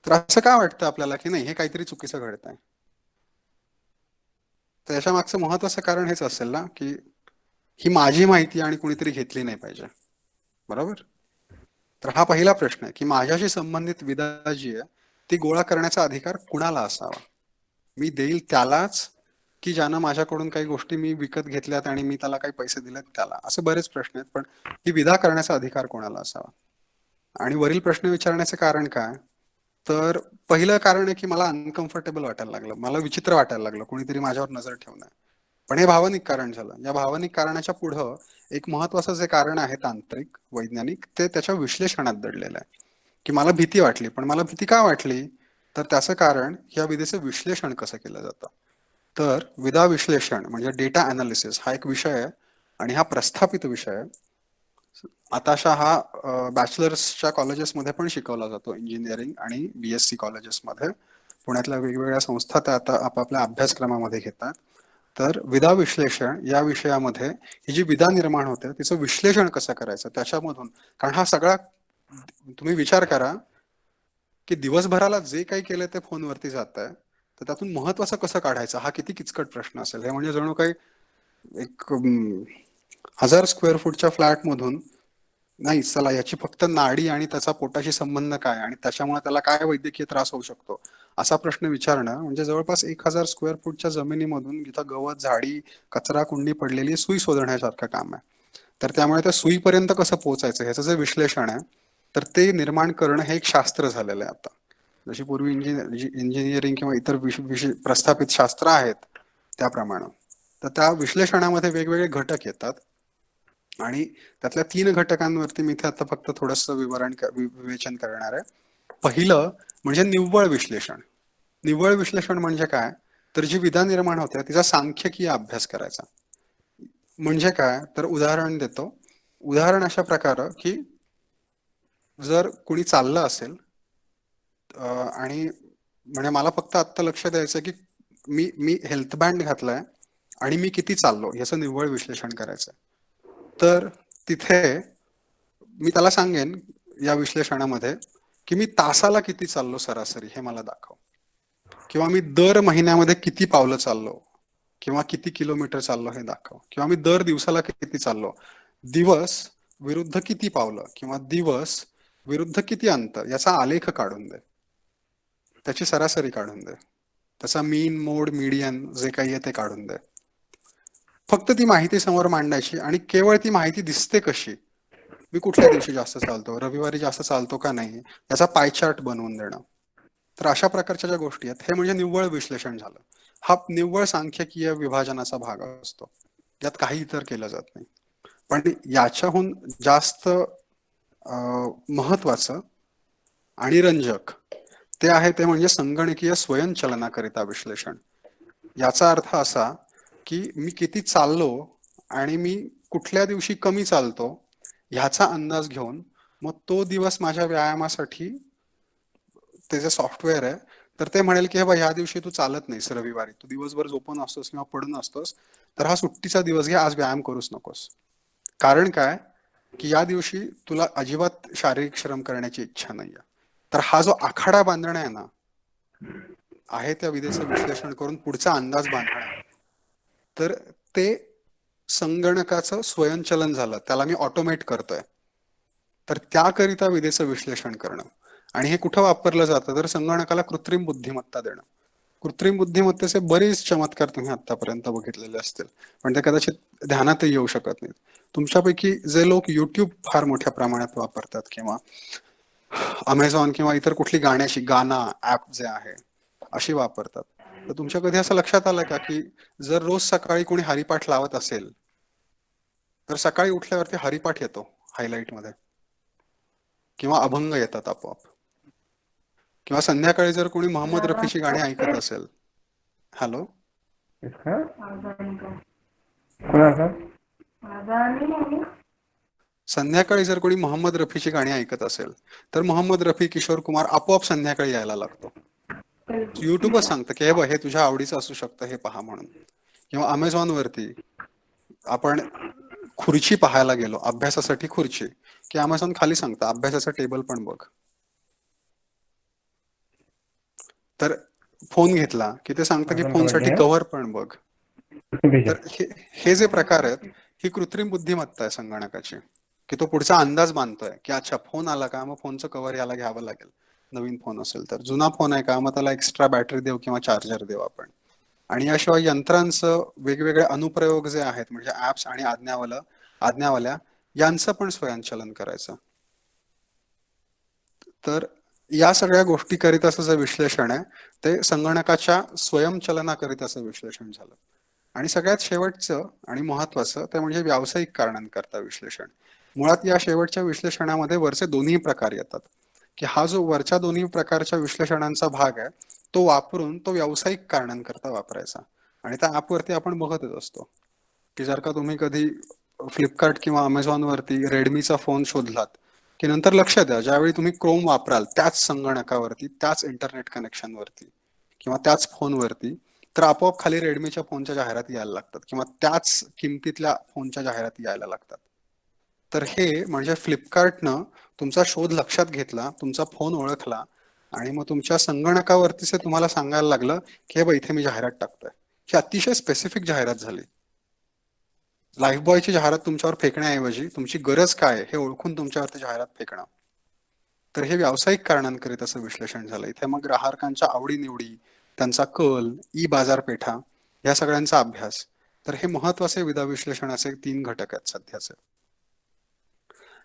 तर असं काय वाटतं आपल्याला की नाही हे काहीतरी चुकीचं घडत आहे? तर याच्या मागचं महत्वाचं कारण हेच असेल ना की ही माझी माहिती आणि कुणीतरी घेतली नाही पाहिजे, बरोबर? तर हा पहिला प्रश्न आहे की माझ्याशी संबंधित विधा जी आहे ती गोळा करण्याचा अधिकार कुणाला असावा? मी देईल त्यालाच की ज्यानं माझ्याकडून काही गोष्टी मी विकत घेतल्यात आणि मी त्याला काही पैसे दिलेत त्याला? असे बरेच प्रश्न आहेत, पण ही विधा करण्याचा अधिकार कोणाला असावा? आणि वरील प्रश्न विचारण्याचे कारण काय? तर पहिलं कारण आहे की मला अनकम्फर्टेबल वाटायला लागलं, मला विचित्र वाटायला लागलं कोणीतरी माझ्यावर नजर ठेवणं. पण हे भावनिक कारण झालं. या भावनिक कारणाच्या पुढं एक महत्वाचं जे कारण आहे तांत्रिक वैज्ञानिक, ते त्याच्या विश्लेषणात दडलेलं आहे की मला भीती वाटली. पण मला भीती का वाटली? तर त्याचं कारण या विधेचं विश्लेषण कसं केलं जातं. तर विधा विश्लेषण म्हणजे डेटा अनालिसिस हा एक विषय आहे आणि हा प्रस्थापित विषय आहे. आताशा हा बॅचलर्सच्या कॉलेजेसमध्ये पण शिकवला जातो, इंजिनिअरिंग आणि BSc कॉलेजेसमध्ये. पुण्यातल्या वेगवेगळ्या संस्था त्या आता आपापल्या अभ्यासक्रमामध्ये घेतात. तर विधा विश्लेषण या विषयामध्ये ही जी विधा निर्माण होते तिचं विश्लेषण कसं करायचं त्याच्यामधून, कारण हा सगळा तुम्ही विचार करा की दिवसभराला जे काही केलं ते फोनवरती जात आहे, तर त्यातून महत्वाचं कसं काढायचं हा किती किचकट प्रश्न असेल. हे म्हणजे जणू काही एक 1000 स्क्वेअर फूटच्या फ्लॅट मधून नाही चला याची फक्त नाडी आणि त्याचा पोटाशी संबंध काय आणि त्याच्यामुळे त्याला काय वैद्यकीय त्रास होऊ शकतो असा प्रश्न विचारणं म्हणजे जवळपास 1000 स्क्वेअर फूटच्या जमिनीमधून जिथं गवत झाडी कचरा कुंडी पडलेली सुई शोधण्यासारखं काम आहे. तर त्यामुळे त्या सुईपर्यंत कसं पोहोचायचं ह्याचं जे विश्लेषण आहे तर ते निर्माण करणं हे एक शास्त्र झालेलं आहे आता. जशी पूर्वी इंजिनिअरिंग किंवा इतर प्रस्थापित शास्त्र आहेत त्याप्रमाणे. तर त्या विश्लेषणामध्ये वेगवेगळे घटक येतात आणि त्यातल्या 3 घटकांवरती मी इथे आता फक्त थोडंसं विवेचन करणार आहे. पहिलं म्हणजे निव्वळ विश्लेषण. निव्वळ विश्लेषण म्हणजे काय? तर जी विधा निर्माण होते तिचा सांख्यकीय अभ्यास करायचा. म्हणजे काय? तर उदाहरण देतो. उदाहरण अशा प्रकार की जर कुणी चाललं असेल आणि म्हणजे मला फक्त आत्ता लक्ष द्यायचं की मी हेल्थ बँड घातलाय आणि मी किती चाललो याचं निव्वळ विश्लेषण करायचं. तर तिथे मी त्याला सांगेन या विश्लेषणामध्ये की मी तासाला किती चाललो सरासरी हे मला दाखव, किंवा मी दर महिन्यामध्ये किती पावलं चाललो किंवा किती किलोमीटर चाललो हे दाखव, किंवा मी दर दिवसाला किती चाललो, दिवस विरुद्ध किती पावलं किंवा दिवस विरुद्ध किती अंतर याचा आलेख काढून दे, त्याची सरासरी काढून दे, त्याचा मीन मोड मीडियन जे काही आहे ते काढून दे. फक्त ती माहिती समोर मांडायची आणि केवळ ती माहिती दिसते कशी, मी कुठल्या दिवशी जास्त चालतो, रविवारी जास्त चालतो का नाही याचा पाय चार्ट बनवून देणं. तर अशा प्रकारच्या ज्या गोष्टी आहेत हे म्हणजे निव्वळ विश्लेषण झालं. हा निव्वळ सांख्यकीय विभाजनाचा भाग असतो, यात काही इतर केलं जात नाही. पण याच्याहून जास्त महत्वाचं आणि रंजक ते आहे ते म्हणजे संगणकीय स्वयंचलनाकरिता विश्लेषण. याचा अर्थ असा की मी किती चाललो आणि मी कुठल्या दिवशी कमी चालतो ह्याचा अंदाज घेऊन मग तो दिवस माझ्या व्यायामासाठी ते जे सॉफ्टवेअर आहे तर ते म्हणेल की हे बा ह्या दिवशी तू चालत नाहीस, रविवारी तू दिवसभर झोपून असतोस किंवा पडून असतोस, तर हा सुट्टीचा दिवस घे, आज व्यायाम करूच नकोस. कारण काय की या दिवशी तुला अजिबात शारीरिक श्रम करण्याची इच्छा नाहीये. तर हा जो आखाडा बांधणं आहे ना आहे त्या विधेचं विश्लेषण करून पुढचा अंदाज बांधणं, तर ते संगणकाचं स्वयंचलन झालं, त्याला मी ऑटोमेट करतोय, तर त्याकरिता विधेचं विश्लेषण करणं. आणि हे कुठं वापरलं जातं, तर संगणकाला कृत्रिम बुद्धिमत्ता देणं. कृत्रिम बुद्धिमत्तेचे बरेच चमत्कार तुम्ही आतापर्यंत बघितलेले असतील, पण ते कदाचित ध्यानातही येऊ शकत नाहीत. तुमच्यापैकी जे लोक युट्यूब फार मोठ्या प्रमाणात वापरतात किंवा अमेझॉन किंवा इतर कुठली गाण्याची गाना ऍप जे आहे अशी वापरतात, तर तुमच्या कधी असं लक्षात आलं का की जर रोज सकाळी कोणी हरिपाठ लावत असेल तर सकाळी उठल्यावरती हरिपाठ येतो हायलाइट मध्ये किंवा अभंग येतात आपोआप, किंवा संध्याकाळी जर कोणी मोहम्मद रफीची गाणी ऐकत असेल, हॅलो, संध्याकाळी जर कोणी मोहम्मद रफीची गाणी ऐकत असेल तर मोहम्मद रफी, किशोर कुमार आपोआप संध्याकाळी यायला लागतो. युट्यूबच सांगतं की हे बघ, हे तुझ्या आवडीचं असू शकतं, हे पहा म्हणून. किंवा अमेझॉन वरती आपण खुर्ची पाहायला गेलो, अभ्यासासाठी खुर्ची, की अमेझॉन खाली सांगतं अभ्यासाचं टेबल पण बघ. तर फोन घेतला की ते सांगतं की फोनसाठी कव्हर पण बघ. तर हे जे प्रकार आहेत ही कृत्रिम बुद्धिमत्ता आहे संगणकाची, की तो पुढचा अंदाज बांधतोय की अच्छा फोन आला का, मग फोनचं कव्हर याला घ्यावं लागेल. नवीन फोन असेल तर, जुना फोन आहे का, मग त्याला एक्स्ट्रा बॅटरी देऊ किंवा चार्जर देऊ आपण. आणि याशिवाय यंत्रांचं वेगवेगळे अनुप्रयोग जे आहेत, म्हणजे ऍप्स आणि आज्ञावल्या यांचं पण स्वयंचलन करायचं. तर या सगळ्या गोष्टी करिताचं जे विश्लेषण आहे ते संगणकाच्या स्वयंचलनाकरिताचं विश्लेषण झालं. आणि सगळ्यात शेवटचं आणि महत्वाचं ते म्हणजे व्यावसायिक कारणांकरता विश्लेषण. मुळात या शेवटच्या विश्लेषणामध्ये वरचे दोन्ही प्रकार येतात, की हा जो वरच्या दोन्ही प्रकारच्या विश्लेषणांचा भाग आहे तो वापरून तो व्यावसायिक कारणांकरता वापरायचा. आणि त्या ऍपवरती आपण बघतच असतो की जर का तुम्ही कधी फ्लिपकार्ट किंवा अमेझॉन वरती रेडमीचा फोन शोधलात की नंतर लक्ष द्या, ज्यावेळी तुम्ही क्रोम वापराल त्याच संगणकावरती, त्याच इंटरनेट कनेक्शनवरती किंवा त्याच फोनवरती, तर आपोआप खाली रेडमीच्या फोनच्या जाहिराती यायला लागतात किंवा त्याच किमतीतल्या फोनच्या जाहिराती यायला लागतात. तर हे म्हणजे फ्लिपकार्टनं तुमचा शोध लक्षात घेतला, तुमचा फोन ओळखला आणि मग तुमच्या संगणकावरतीच तुम्हाला सांगायला लागलं की हे बघ इथे मी जाहिरात टाकतोय. ही अतिशय स्पेसिफिक जाहिरात झाली. लाईफबॉयची जाहिरात तुमच्यावर फेकण्याऐवजी तुमची गरज काय हे ओळखून तुमच्यावरती जाहिरात फेकणं. तर हे व्यावसायिक कारणांकरिता असं विश्लेषण झालं. इथे मग ग्राहकांच्या आवडीनिवडी, त्यांचा कल, ई बाजारपेठा या सगळ्यांचा अभ्यास. तर हे महत्वाचे विधा विश्लेषणाचे 3 घटक आहेत सध्याचे.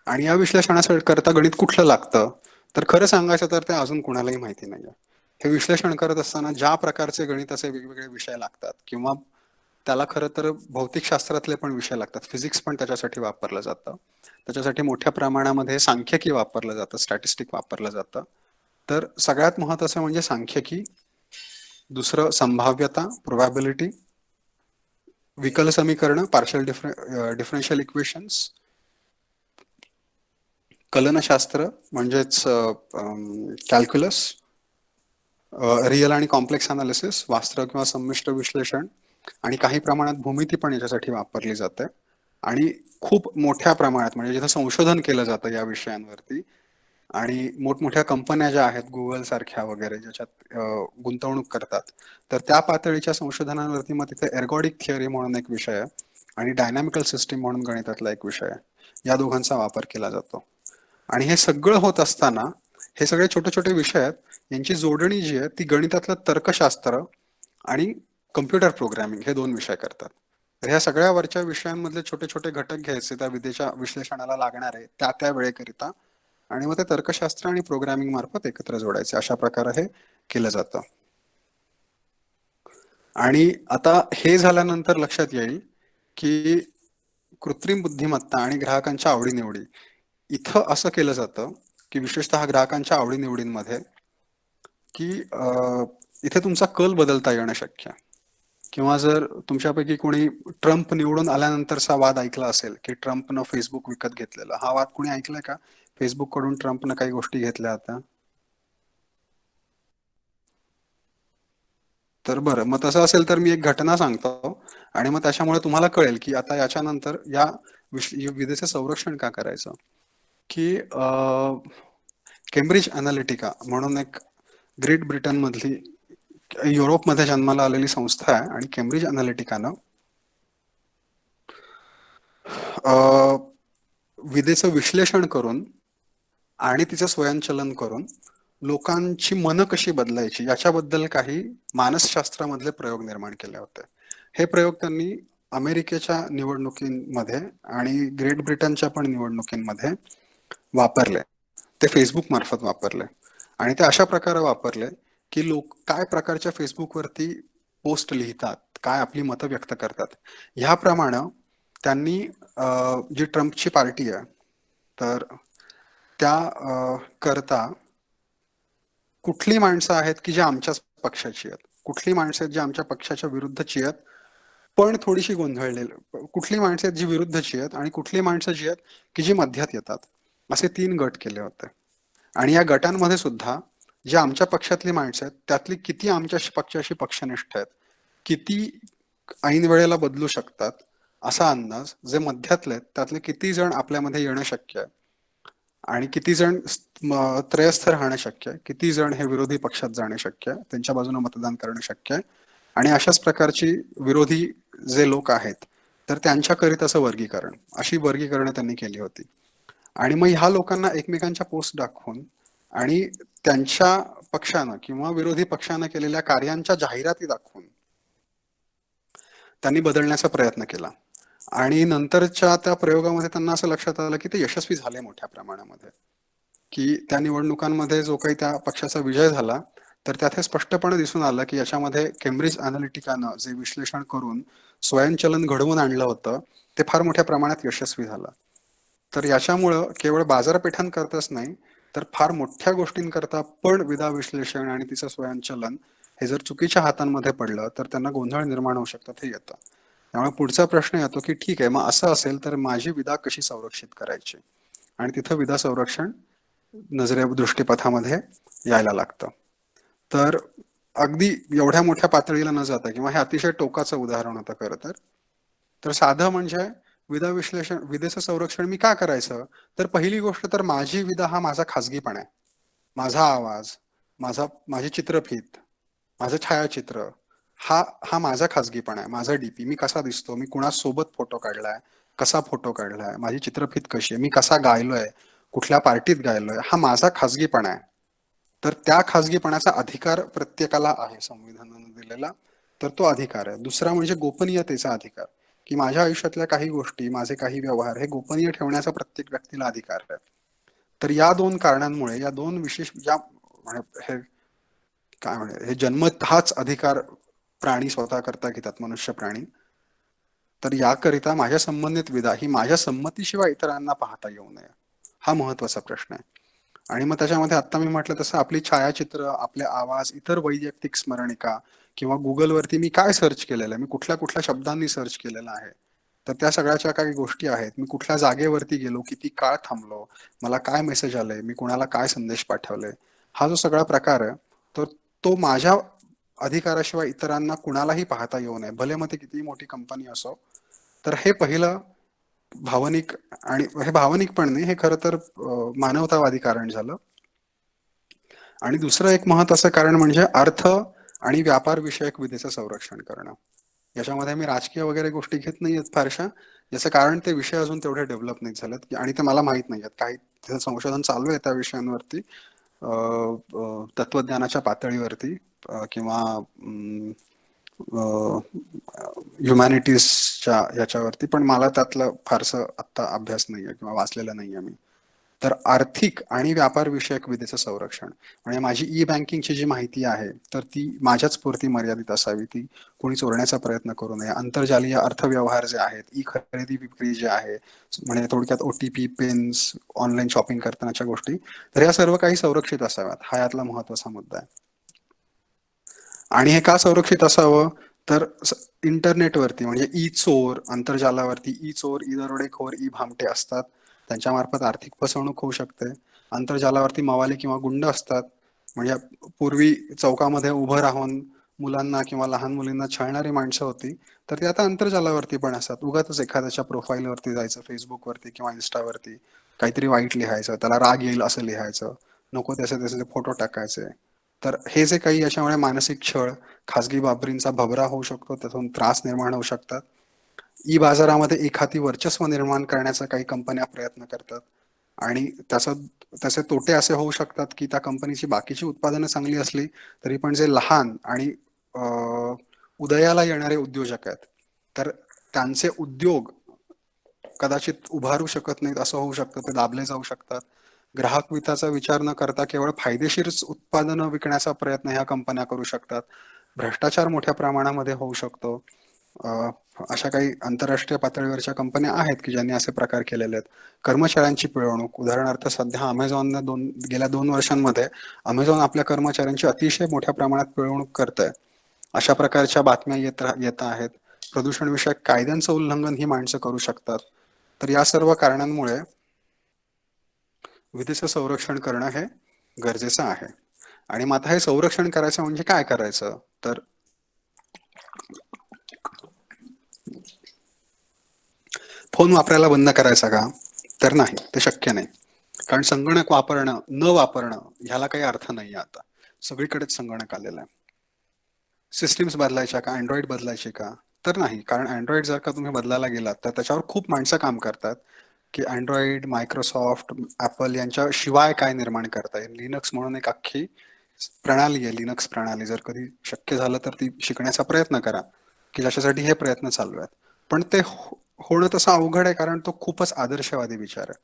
आणि या विश्लेषणाकरता गणित कुठलं लागतं, तर खरं सांगायचं तर ते अजून कुणालाही माहिती नाहीये. हे विश्लेषण करत असताना ज्या प्रकारचे गणिताचे वेगवेगळे विषय लागतात किंवा त्याला खरं तर भौतिकशास्त्रातले पण विषय लागतात, फिजिक्स पण त्याच्यासाठी वापरलं जातं, त्याच्यासाठी मोठ्या प्रमाणामध्ये सांख्यिकी वापरलं जातं, स्टॅटिस्टिक वापरलं जातं. तर सगळ्यात महत्वाचं म्हणजे सांख्यिकी, दुसरं संभाव्यता, प्रोबॅबिलिटी, विकल समीकरण, पार्शियल डिफरन्शियल इक्वेशन्स, कलनशास्त्र म्हणजेच कॅल्क्युलस, रिअल आणि कॉम्प्लेक्स अनालिसिस, वास्तव किंवा संमिश्र विश्लेषण, आणि काही प्रमाणात भूमिती पण याच्यासाठी वापरली जाते. आणि खूप मोठ्या प्रमाणात म्हणजे जिथं संशोधन केलं जातं या विषयांवरती आणि मोठमोठ्या कंपन्या ज्या आहेत गुगल सारख्या वगैरे ज्याच्यात गुंतवणूक करतात, तर त्या पातळीच्या संशोधनावरती मग तिथे एर्गोडिक थिअरी म्हणून एक विषय आहे आणि डायनॅमिकल सिस्टीम म्हणून गणितातला एक विषय आहे, या दोघांचा वापर केला जातो. आणि हे सगळं होत असताना हे सगळे छोटे छोटे विषय आहेत, यांची जोडणी जी आहे ती गणितातलं तर्कशास्त्र आणि कम्प्युटर प्रोग्रामिंग हे 2 विषय करतात. तर ह्या सगळ्या वरच्या विषयांमधले छोटे छोटे घटक घ्यायचे त्या विधेच्या विश्लेषणाला लागणारे त्या वेळेकरिता, आणि मग ते तर्कशास्त्र आणि प्रोग्रामिंग मार्फत एकत्र जोडायचे. अशा प्रकारे हे केलं जातं. आणि आता हे झाल्यानंतर लक्षात येईल की कृत्रिम बुद्धिमत्ता आणि ग्राहकांच्या आवडीनिवडी इथं असं केलं जातं की विशेषतः ग्राहकांच्या आवडीनिवडींमध्ये की इथे तुमचा कल बदलता येणं शक्य आहे. किंवा जर तुमच्यापैकी कोणी ट्रम्प निवडून आल्यानंतरचा वाद ऐकला असेल की ट्रम्पनं फेसबुक विकत घेतलेला, हा वाद कोणी ऐकलाय का? फेसबुक कडून ट्रम्पनं काही गोष्टी घेतल्या होत्या. तर बरं, मग तसं असेल तर मी एक घटना सांगतो आणि मग त्याच्यामुळे तुम्हाला कळेल की आता याच्यानंतर या विधेचं संरक्षण का करायचं. की केम्ब्रिज अनालिटिका म्हणून एक ग्रेट ब्रिटन मधली युरोपमध्ये जन्माला आलेली संस्था आहे आणि केम्ब्रिज अनालिटिकानं विदेचं विश्लेषण करून आणि तिचं स्वयंचलन करून लोकांची मनं कशी बदलायची याच्याबद्दल काही मानसशास्त्रामधले प्रयोग निर्माण केले होते. हे प्रयोग त्यांनी अमेरिकेच्या निवडणुकींमध्ये आणि ग्रेट ब्रिटनच्या पण निवडणुकींमध्ये वापरले. ते फेसबुक मार्फत वापरले आणि ते अशा प्रकारे वापरले की लोक काय प्रकारच्या फेसबुकवरती पोस्ट लिहितात, काय आपली मतं व्यक्त करतात, ह्याप्रमाणे त्यांनी जी ट्रम्पची पार्टी आहे तर त्या करता कुठली माणसं आहेत की जी आमच्याच पक्षाची आहेत, कुठली माणसं आहेत जी आमच्या पक्षाच्या विरुद्धची आहेत पण थोडीशी गोंधळलेली, कुठली माणसं आहेत जी विरुद्धची आहेत आणि कुठली माणसं जी आहेत की जी मध्यात येतात, असे 3 गट केले होते. आणि या गटांमध्ये सुद्धा जे आमच्या पक्षातली माणसं आहेत त्यातली किती आमच्या पक्षाशी पक्षनिष्ठ आहेत, किती ऐन वेळेला बदलू शकतात असा अंदाज, जे मध्यातले आहेत त्यातले किती जण आपल्यामध्ये येणं शक्य आहे आणि किती जण त्रयस्थ राहणं शक्य आहे, किती जण हे विरोधी पक्षात जाणे शक्य आहे, त्यांच्या बाजूने मतदान करणं शक्य आहे आणि अशाच प्रकारची विरोधी जे लोक आहेत तर त्यांच्याकरिता असं वर्गीकरण, अशी वर्गीकरणं त्यांनी केली होती. आणि मग ह्या लोकांना एकमेकांच्या पोस्ट दाखवून आणि त्यांच्या पक्षानं किंवा विरोधी पक्षानं केलेल्या कार्यांच्या जाहिराती दाखवून त्यांनी बदलण्याचा प्रयत्न केला. आणि नंतरच्या त्या प्रयोगामध्ये त्यांना असं लक्षात आलं की ते यशस्वी झाले मोठ्या प्रमाणामध्ये, की त्या निवडणुकांमध्ये जो काही त्या पक्षाचा विजय झाला तर त्यात हे स्पष्टपणे दिसून आलं की याच्यामध्ये केम्ब्रिज अनालिटिकानं जे विश्लेषण करून स्वयंचलन घडवून आणलं होतं ते फार मोठ्या प्रमाणात यशस्वी झालं. तर याच्यामुळं केवळ बाजारपेठांकरताच नाही तर फार मोठ्या गोष्टींकरता पण विदा विश्लेषण आणि तिचं स्वयंचलन हे जर चुकीच्या हातांमध्ये पडलं तर त्यांना गोंधळ निर्माण होऊ शकतात हे येतं. त्यामुळे पुढचा प्रश्न येतो की ठीक आहे, मग असं असेल तर माझी विदा कशी संरक्षित करायची, आणि तिथं विदा संरक्षण नजरे दृष्टीपथामध्ये यायला लागतं. तर अगदी एवढ्या मोठ्या पातळीला न जाता, किंवा हे अतिशय टोकाचं उदाहरण होतं खरं तर साधं म्हणजे विदा विश्लेषण, विदेचं संरक्षण मी का करायचं, तर पहिली गोष्ट तर माझी विदा हा माझा खाजगीपणा आहे, माझा आवाज, माझी चित्रफित, माझं छायाचित्र हा माझा खाजगीपणा आहे, माझा डीपी, मी कसा दिसतो, मी कुणासोबत फोटो काढलाय, कसा फोटो काढलाय, माझी चित्रफित कशी आहे, मी कसा गायलोय, कुठल्या पार्टीत गायलोय, हा माझा खाजगीपणा आहे. तर त्या खाजगीपणाचा अधिकार प्रत्येकाला आहे संविधानाने दिलेला, तर तो अधिकार आहे. दुसरा म्हणजे गोपनीयतेचा अधिकार, की माझ्या आयुष्यातल्या काही गोष्टी, माझे काही व्यवहार हे गोपनीय ठेवण्याचा प्रत्येक व्यक्तीला अधिकार आहे. तर या 2 कारणांमुळे, या 2 विशेष, या हे काय म्हणे, हे जन्मतःच अधिकार प्राणी स्वतः करता घेतात, मनुष्य प्राणी. तर याकरिता माझ्या संबंधित विधा ही माझ्या संमतीशिवाय इतरांना पाहता येऊ नये, हा महत्वाचा प्रश्न आहे. आणि मग त्याच्यामध्ये आता मी म्हटलं तसं आपली छायाचित्र, आपले आवाज, इतर वैयक्तिक स्मरणिका किंवा गुगलवरती मी काय सर्च केलेलं आहे, मी कुठल्या कुठल्या शब्दांनी सर्च केलेलं आहे, तर त्या सगळ्याच्या काही गोष्टी आहेत, मी कुठल्या जागेवरती गेलो, किती काळ थांबलो, मला काय मेसेज आले, मी कुणाला काय संदेश पाठवले, हा जो सगळा प्रकार आहे तर तो माझ्या अधिकाराशिवाय इतरांना कुणालाही पाहता येऊ नये, भले मग ते किती मोठी कंपनी असो. तर हे पहिलं भावनिक, आणि हे भावनिक पण नाही, हे खरं तर मानवतावादी कारण झालं. आणि दुसरं एक महत्वाचं कारण म्हणजे अर्थ आणि व्यापार विषयक विधेचं संरक्षण करणं. याच्यामध्ये मी राजकीय वगैरे गोष्टी घेत नाही आहेत फारशा, याचं कारण ते विषय अजून तेवढे डेव्हलप नाही झालेत आणि ते मला माहित नाही आहेत. काही तिथं संशोधन चालू आहे त्या विषयांवरती, तत्वज्ञानाच्या पातळीवरती किंवा ह्युमॅनिटीजच्या याच्यावरती, पण मला त्यातलं फारसं आत्ता अभ्यास नाहीये किंवा वाचलेलं नाहीये मी. तर आर्थिक आणि व्यापार विषयक विधेचं संरक्षण म्हणजे माझी ई बँकिंगची जी माहिती आहे तर ती माझ्याच पुरती मर्यादित असावी, ती कोणी चोरण्याचा प्रयत्न करू नये. आंतरजालीय अर्थव्यवहार जे आहेत, ई खरेदी विक्री जे आहे, म्हणजे थोडक्यात OTP, पिन्स, ऑनलाईन शॉपिंग करतानाच्या गोष्टी, तर या सर्व काही संरक्षित असाव्यात, हा यातला महत्वाचा मुद्दा आहे. आणि हे का संरक्षित असावं, तर इंटरनेटवरती म्हणजे ई चोर, आंतरजालावरती ई चोर, ई दरोडेखोर, ई भामटे असतात, त्यांच्या मार्फत आर्थिक फसवणूक होऊ शकते. आंतरजालावरती मवाले किंवा गुंड असतात, म्हणजे पूर्वी चौकामध्ये उभं राहून मुलांना किंवा लहान मुलींना छळणारी माणसं होती, तर ते आता आंतरजालावरती पण असतात. उगाच एखाद्याच्या प्रोफाईलवरती जायचं, फेसबुकवरती किंवा इन्स्टावरती काहीतरी वाईट लिहायचं, त्याला राग येईल असं लिहायचं, नको त्याचे फोटो टाकायचे. तर हे जे काही याच्यामुळे मानसिक छळ, खाजगी बाबरींचा भबरा होऊ शकतो, त्यातून त्रास निर्माण होऊ शकतात. ई बाजारामध्ये एक हाती वर्चस्व निर्माण करण्याचा काही कंपन्या प्रयत्न करतात आणि त्याचे तोटे असे होऊ शकतात की त्या कंपनीची बाकीची उत्पादनं चांगली असली तरी पण जे लहान आणि उदयाला येणारे उद्योजक आहेत तर त्यांचे उद्योग कदाचित उभारू शकत नाहीत, असं होऊ शकतं, ते दाबले जाऊ शकतात. ग्राहक हिताचा विचार न करता केवळ फायदेशीरच उत्पादनं विकण्याचा प्रयत्न ह्या कंपन्या करू शकतात. भ्रष्टाचार मोठ्या प्रमाणामध्ये होऊ शकतो. अशा काही आंतरराष्ट्रीय पातळीवरच्या कंपन्या आहेत की ज्यांनी असे प्रकार केलेले आहेत. कर्मचाऱ्यांची पिळवणूक, उदाहरणार्थ सध्या अमेझॉनने गेल्या 2 वर्षांमध्ये अमेझॉन आपल्या कर्मचाऱ्यांची अतिशय मोठ्या प्रमाणात पिळवणूक करत आहे. अशा प्रकारच्या बातम्या येत आहेत. प्रदूषण विषयक कायद्यांचं उल्लंघन ही माणसं करू शकतात. तर या सर्व कारणांमुळे विधीचं संरक्षण करणं हे गरजेचं आहे. आणि मग आता हे संरक्षण करायचं म्हणजे काय करायचं, तर फोन वापरायला बंद करायचा का, तर नाही, ते शक्य नाही. कारण संगणक वापरणं न वापरणं ह्याला काही अर्थ नाही. आता सगळीकडेच संगणक आलेला आहे. सिस्टीम्स बदलायच्या का, अँड्रॉइड बदलायचे का, तर नाही. कारण अँड्रॉइड जर का तुम्ही बदलायला गेलात तर त्याच्यावर खूप माणसं काम करतात की अँड्रॉइड, मायक्रोसॉफ्ट, ऍपल यांच्या शिवाय काय निर्माण करता येईल. लिनक्स म्हणून एक अख्खी प्रणाली आहे, लिनक्स प्रणाली. जर कधी शक्य झालं तर ती शिकण्याचा प्रयत्न करा, की ज्याच्यासाठी हे प्रयत्न चालू आहेत. पण ते होणं तसं अवघड आहे कारण तो खूपच आदर्शवादी विचार आहे.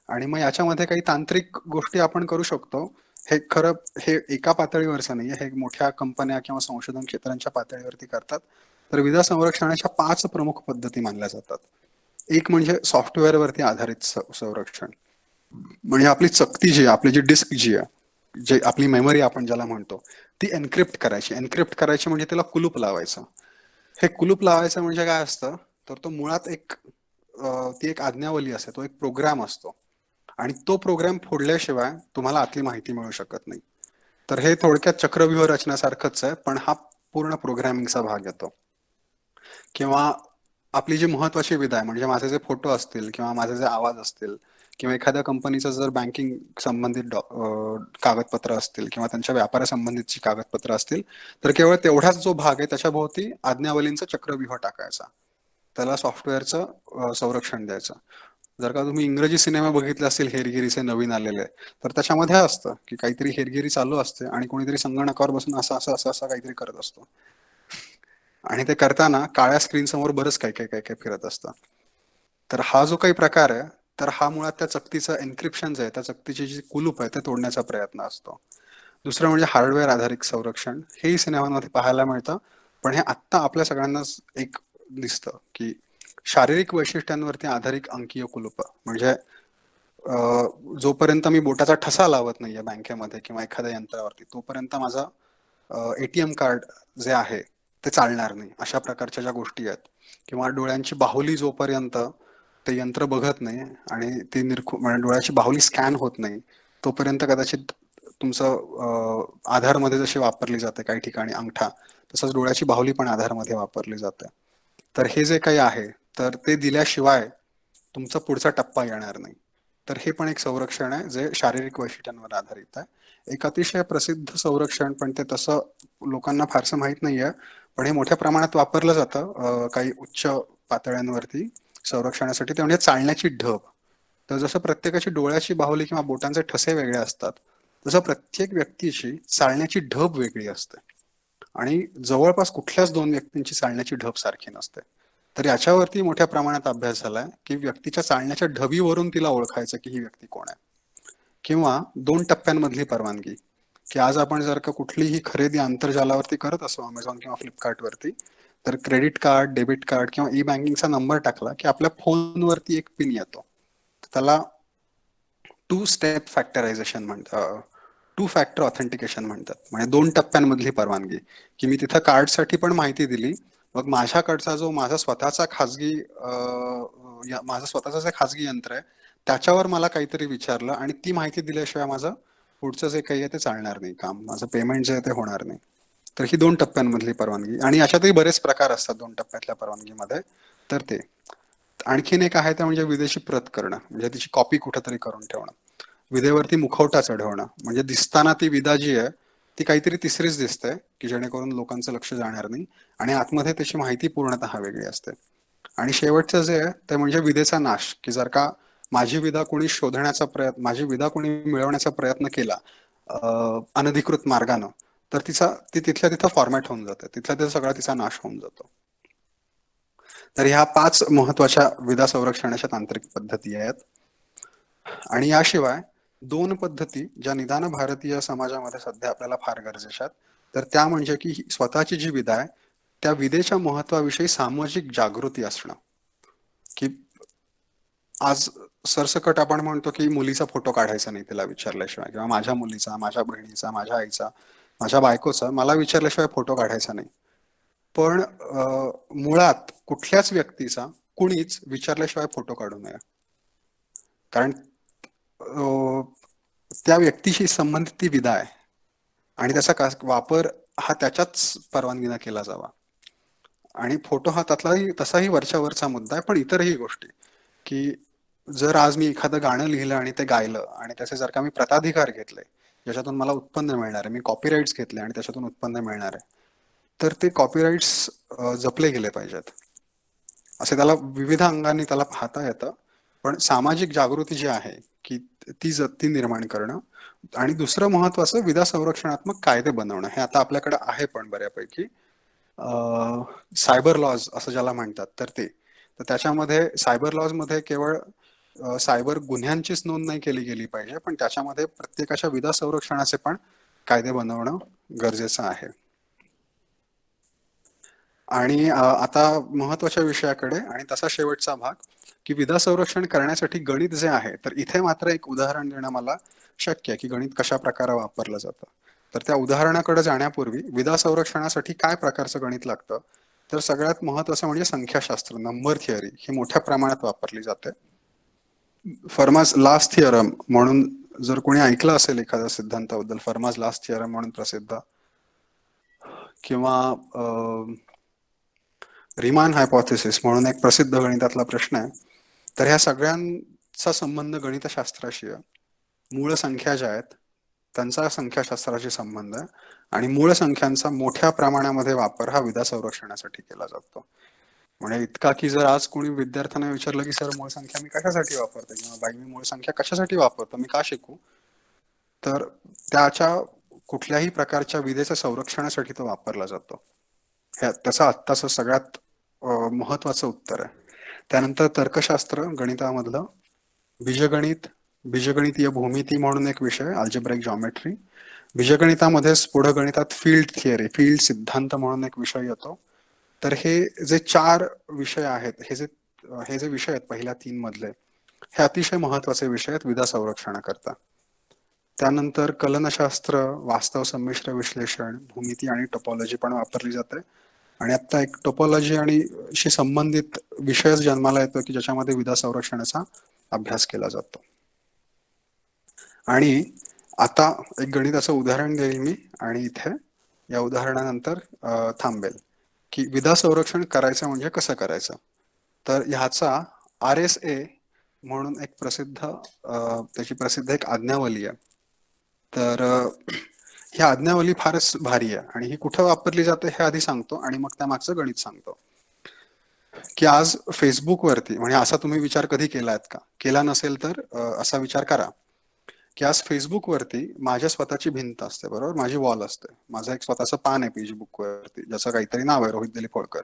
आणि मग याच्यामध्ये काही तांत्रिक गोष्टी आपण करू शकतो. हे खरं हे एका पातळीवरचं नाहीये, हे मोठ्या कंपन्या किंवा संशोधन क्षेत्रांच्या पातळीवरती करतात. तर विजा संरक्षणाच्या 5 प्रमुख पद्धती मानल्या जातात. एक म्हणजे सॉफ्टवेअरवरती आधारित संरक्षण. म्हणजे आपली चकती जी आहे, आपली जी डिस्क जी आहे, जे आपली मेमरी आपण ज्याला म्हणतो, ती एन्क्रिप्ट करायची. एन्क्रिप्ट करायची म्हणजे त्याला कुलूप लावायचं. हे कुलूप लावायचं म्हणजे काय असतं, तर तो मुळात ती एक आज्ञावली असते, तो एक प्रोग्राम असतो आणि तो प्रोग्राम फोडल्याशिवाय तुम्हाला आतली माहिती मिळू शकत नाही. तर हे थोडक्यात चक्रव्यूह रचण्यासारखंच आहे, पण हा पूर्ण प्रोग्रामिंगचा भाग येतो. किंवा आपली जी महत्वाची विधा आहे, म्हणजे माझे जे फोटो असतील किंवा माझे जे आवाज असतील किंवा एखाद्या कंपनीचं जर बँकिंग संबंधित कागदपत्र असतील किंवा त्यांच्या व्यापारासंबंधितची कागदपत्र असतील, तर केवळ तेवढाच जो भाग आहे त्याच्या भोवती आज्ञावलींचा चक्रव्यूह टाकायचा, त्याला सॉफ्टवेअरचं संरक्षण द्यायचं. जर का तुम्ही इंग्रजी सिनेमा बघितले असतील हेरगिरीचे नवीन आलेले, तर त्याच्यामध्ये असतं की काहीतरी हेरगिरी चालू असते आणि कोणीतरी संगणकावर बसून असं काहीतरी करत असतो आणि ते करताना काळ्या स्क्रीन समोर बरंच काय फिरत असतं. तर हा जो काही प्रकार आहे, तर हा मुळात त्या चकतीचं एन्क्रिप्शन जे आहे, त्या चकतीची जी कुलूप आहे ते तोडण्याचा प्रयत्न असतो. दुसरं म्हणजे हार्डवेअर आधारित संरक्षण. हेही सिनेमांमध्ये पाहायला मिळतं, पण हे आत्ता आपल्या सगळ्यांनाच एक दिसतं की शारीरिक वैशिष्ट्यांवरती आधारित अंकीय कुलूप. म्हणजे जोपर्यंत मी बोटाचा ठसा लावत नाहीये बँकेमध्ये किंवा एखाद्या यंत्रावरती, तोपर्यंत माझा एटीएम कार्ड जे आहे ते चालणार नाही. अशा प्रकारच्या ज्या गोष्टी आहेत, किंवा डोळ्यांची बाहुली जोपर्यंत ते यंत्र बघत नाही आणि ती म्हणजे डोळ्याची बाहुली स्कॅन होत नाही, तोपर्यंत कदाचित तुमचं आधारमध्ये जशी वापरली जाते काही ठिकाणी अंगठा, तसंच डोळ्याची बाहुली पण आधारमध्ये वापरली जाते. तर हे जे काही आहे, तर ते दिल्याशिवाय तुमचा पुढचा टप्पा येणार नाही. तर हे पण एक संरक्षण आहे जे शारीरिक वैशिष्ट्यांवर आधारित आहे. एक अतिशय प्रसिद्ध संरक्षण, पण ते तसं लोकांना फारसं माहित नाहीये, पण हे मोठ्या प्रमाणात वापरलं जातं काही उच्च पातळ्यांवरती संरक्षणासाठी. ते म्हणजे चालण्याची ढब. तर जसं प्रत्येकाची डोळ्याची बाहुली किंवा बोटांचे ठसे वेगळे असतात, तसं प्रत्येक व्यक्तीची चालण्याची ढब वेगळी असते आणि जवळपास कुठल्याच 2 व्यक्तींची चालण्याची ढब सारखी नसते. तर याच्यावरती मोठ्या प्रमाणात अभ्यास झालाय की व्यक्तीच्या चालण्याच्या ढबीवरून तिला ओळखायचं की ही व्यक्ती कोण आहे. किंवा 2 टप्प्यांमधली परवानगी, की आज आपण जर का कुठलीही खरेदी आंतरजालावरती करत असो, अमेझॉन किंवा फ्लिपकार्टवरती, तर क्रेडिट कार्ड, डेबिट कार्ड किंवा ई बँकिंगचा नंबर टाकला की आपल्या फोनवरती एक पिन येतो. त्याला 2 स्टेप फॅक्टरायझेशन म्हणतात, 2 फॅक्टर ऑथेंटिकेशन म्हणतात. म्हणजे 2 टप्प्यांमधली परवानगी, की मी तिथं कार्डसाठी पण माहिती दिली, मग माझ्याकडचा जो माझा स्वतःचा जे खाजगी यंत्र आहे त्याच्यावर मला काहीतरी विचारलं आणि ती माहिती दिल्याशिवाय माझं पुढचं जे काही आहे ते चालणार नाही काम, माझं पेमेंट जे आहे ते होणार नाही. तर ही 2 टप्प्यांमधली परवानगी. आणि याच्यातही बरेच प्रकार असतात 2 टप्प्यातल्या परवानगीमध्ये. तर ते आणखीन एक आहे ते म्हणजे विदेशी प्रत करणं, म्हणजे तिची कॉपी कुठेतरी करून ठेवणं. विधेवरती मुखवटा चढवणं, म्हणजे दिसताना ती विधा जी आहे ती काहीतरी तिसरीच दिसते, की जेणेकरून लोकांचं लक्ष जाणार नाही आणि आतमध्ये त्याची माहिती पूर्णतः वेगळी असते. आणि शेवटचं जे आहे ते म्हणजे विधेचा नाश, की जर का माझी विधा कोणी शोधण्याचा प्रयत्न, माझी विधा कोणी मिळवण्याचा प्रयत्न केला अनधिकृत मार्गानं, तर ती तिथल्या तिथं फॉर्मॅट होऊन जाते, तिथल्या तिथं सगळा तिचा नाश होऊन जातो. तर ह्या 5 महत्वाच्या विधा संरक्षणाच्या तांत्रिक पद्धती आहेत. आणि याशिवाय 2 पद्धती ज्या निदान भारतीय समाजामध्ये सध्या आपल्याला फार गरजेच्या आहेत, तर त्या म्हणजे की स्वतःची जी विधा आहे त्या विधेच्या महत्वाविषयी सामाजिक जागृती असणं. की आज सरसकट आपण म्हणतो की मुलीचा फोटो काढायचा नाही तिला विचारल्याशिवाय, किंवा माझ्या मुलीचा, माझ्या बहिणीचा, माझ्या आईचा, माझ्या बायकोचा मला विचारल्याशिवाय फोटो काढायचा नाही. पण मुळात कुठल्याच व्यक्तीचा कुणीच विचारल्याशिवाय फोटो काढू नये, कारण त्या व्यक्तीशी संबंधित ती विधा आहे आणि त्याचा वापर हा त्याच्याच परवानगीने केला जावा. आणि फोटो हा तसाही वरच्या मुद्दा आहे, पण इतरही गोष्टी, की जर आज मी एखादं गाणं लिहिलं आणि ते गायलं आणि त्याचे जर का मी प्रताधिकार घेतले ज्याच्यातून मला उत्पन्न मिळणार आहे, मी कॉपीराईट्स घेतले आणि त्याच्यातून उत्पन्न मिळणार आहे, तर ते कॉपीराईट्स जपले गेले पाहिजेत. असे त्याला विविध अंगांनी त्याला पाहता येतं. पण सामाजिक जागृती जी आहे की ती निर्माण करणं. आणि दुसरं महत्वाचं विधा संरक्षणात्मक कायदे बनवणं. हे आता आपल्याकडे आहे पण बऱ्यापैकी सायबर लॉज असं ज्याला म्हणतात, तर त्याच्यामध्ये सायबर लॉज मध्ये केवळ सायबर गुन्ह्यांचीच नोंद नाही केली गेली पाहिजे, पण त्याच्यामध्ये प्रत्येकाच्या विधा संरक्षणाचे पण कायदे बनवणं गरजेचं आहे. आणि आता महत्वाच्या विषयाकडे, आणि तसा शेवटचा भाग की विधा संरक्षण करण्यासाठी गणित जे आहे, तर इथे मात्र एक उदाहरण देणं मला शक्य आहे की गणित कशा प्रकारे वापरलं जातं. तर त्या उदाहरणाकडे जाण्यापूर्वी विधा संरक्षणासाठी काय प्रकारचं गणित लागतं, तर सगळ्यात महत्वाचं म्हणजे संख्याशास्त्र, नंबर थिअरी ही मोठ्या प्रमाणात वापरली जाते. फर्माज लास्ट थिअरम म्हणून जर कोणी ऐकलं असेल एखाद्या सिद्धांताबद्दल, फर्माज लास्ट थिअरम म्हणून प्रसिद्ध, किंवा रिमान हायपोथेसिस म्हणून एक प्रसिद्ध गणितातला प्रश्न आहे, तर ह्या सगळ्यांचा संबंध गणितशास्त्राशी आहे. मूळ संख्या ज्या आहेत त्यांचा संख्याशास्त्राशी संबंध आहे, आणि मूळ संख्यांचा मोठ्या प्रमाणामध्ये वापर हा विधा संरक्षणासाठी केला जातो. म्हणजे इतका की जर आज कोणी विद्यार्थ्यांना विचारलं की सर मूळ संख्या मी कशासाठी वापरतो, किंवा बाई मी मूळ संख्या कशासाठी वापरतो, मी का शिकू, तर त्याच्या कुठल्याही प्रकारच्या विधेच्या संरक्षणासाठी तो वापरला जातो. त्याचं आत्ताचं सगळ्यात महत्वाचं उत्तर आहे. त्यानंतर तर्कशास्त्र गणितामधलं बीजगणित, बीजगणितीय भूमिती म्हणून एक विषय, अल्जेब्राइक जॉमेट्री. बीजगणितामध्येच पुढे गणितात फील्ड थिअरी, फील्ड सिद्धांत म्हणून एक विषय येतो. तर हे जे 4 विषय आहेत, हे जे विषय आहेत पहिल्या 3 मधले, हे अतिशय महत्वाचे विषय आहेत विधा संरक्षणाकरता. त्यानंतर कलनशास्त्र, वास्तव संमिश्र विश्लेषण, भूमिती आणि टोपोलॉजी पण वापरली जाते. आणि आता एक टोपोलॉजी आणि शी संबंधित विषयच जन्माला येतो की ज्याच्यामध्ये विधा संरक्षणाचा अभ्यास केला जातो. आणि आता एक गणिताचं उदाहरण देईल मी, आणि इथे या उदाहरणानंतर थांबेल की विधा संरक्षण करायचं म्हणजे कसं करायचं. तर ह्याचा RSA म्हणून एक त्याची प्रसिद्ध एक आज्ञावली आहे. तर ही आज्ञावली फारच भारी आहे, आणि ही कुठं वापरली जाते हे आधी सांगतो आणि मग त्या मागचं गणित सांगतो. की आज फेसबुकवरती, म्हणजे असा तुम्ही विचार कधी केलात का? केला नसेल तर असा विचार करा की आज फेसबुकवरती माझ्या स्वतःची भिंत असते, बरोबर, माझी वॉल असते, माझं एक स्वतःचं पान आहे फेसबुक वरती ज्याचं काहीतरी नाव आहे रोहित दिलीप होळकर.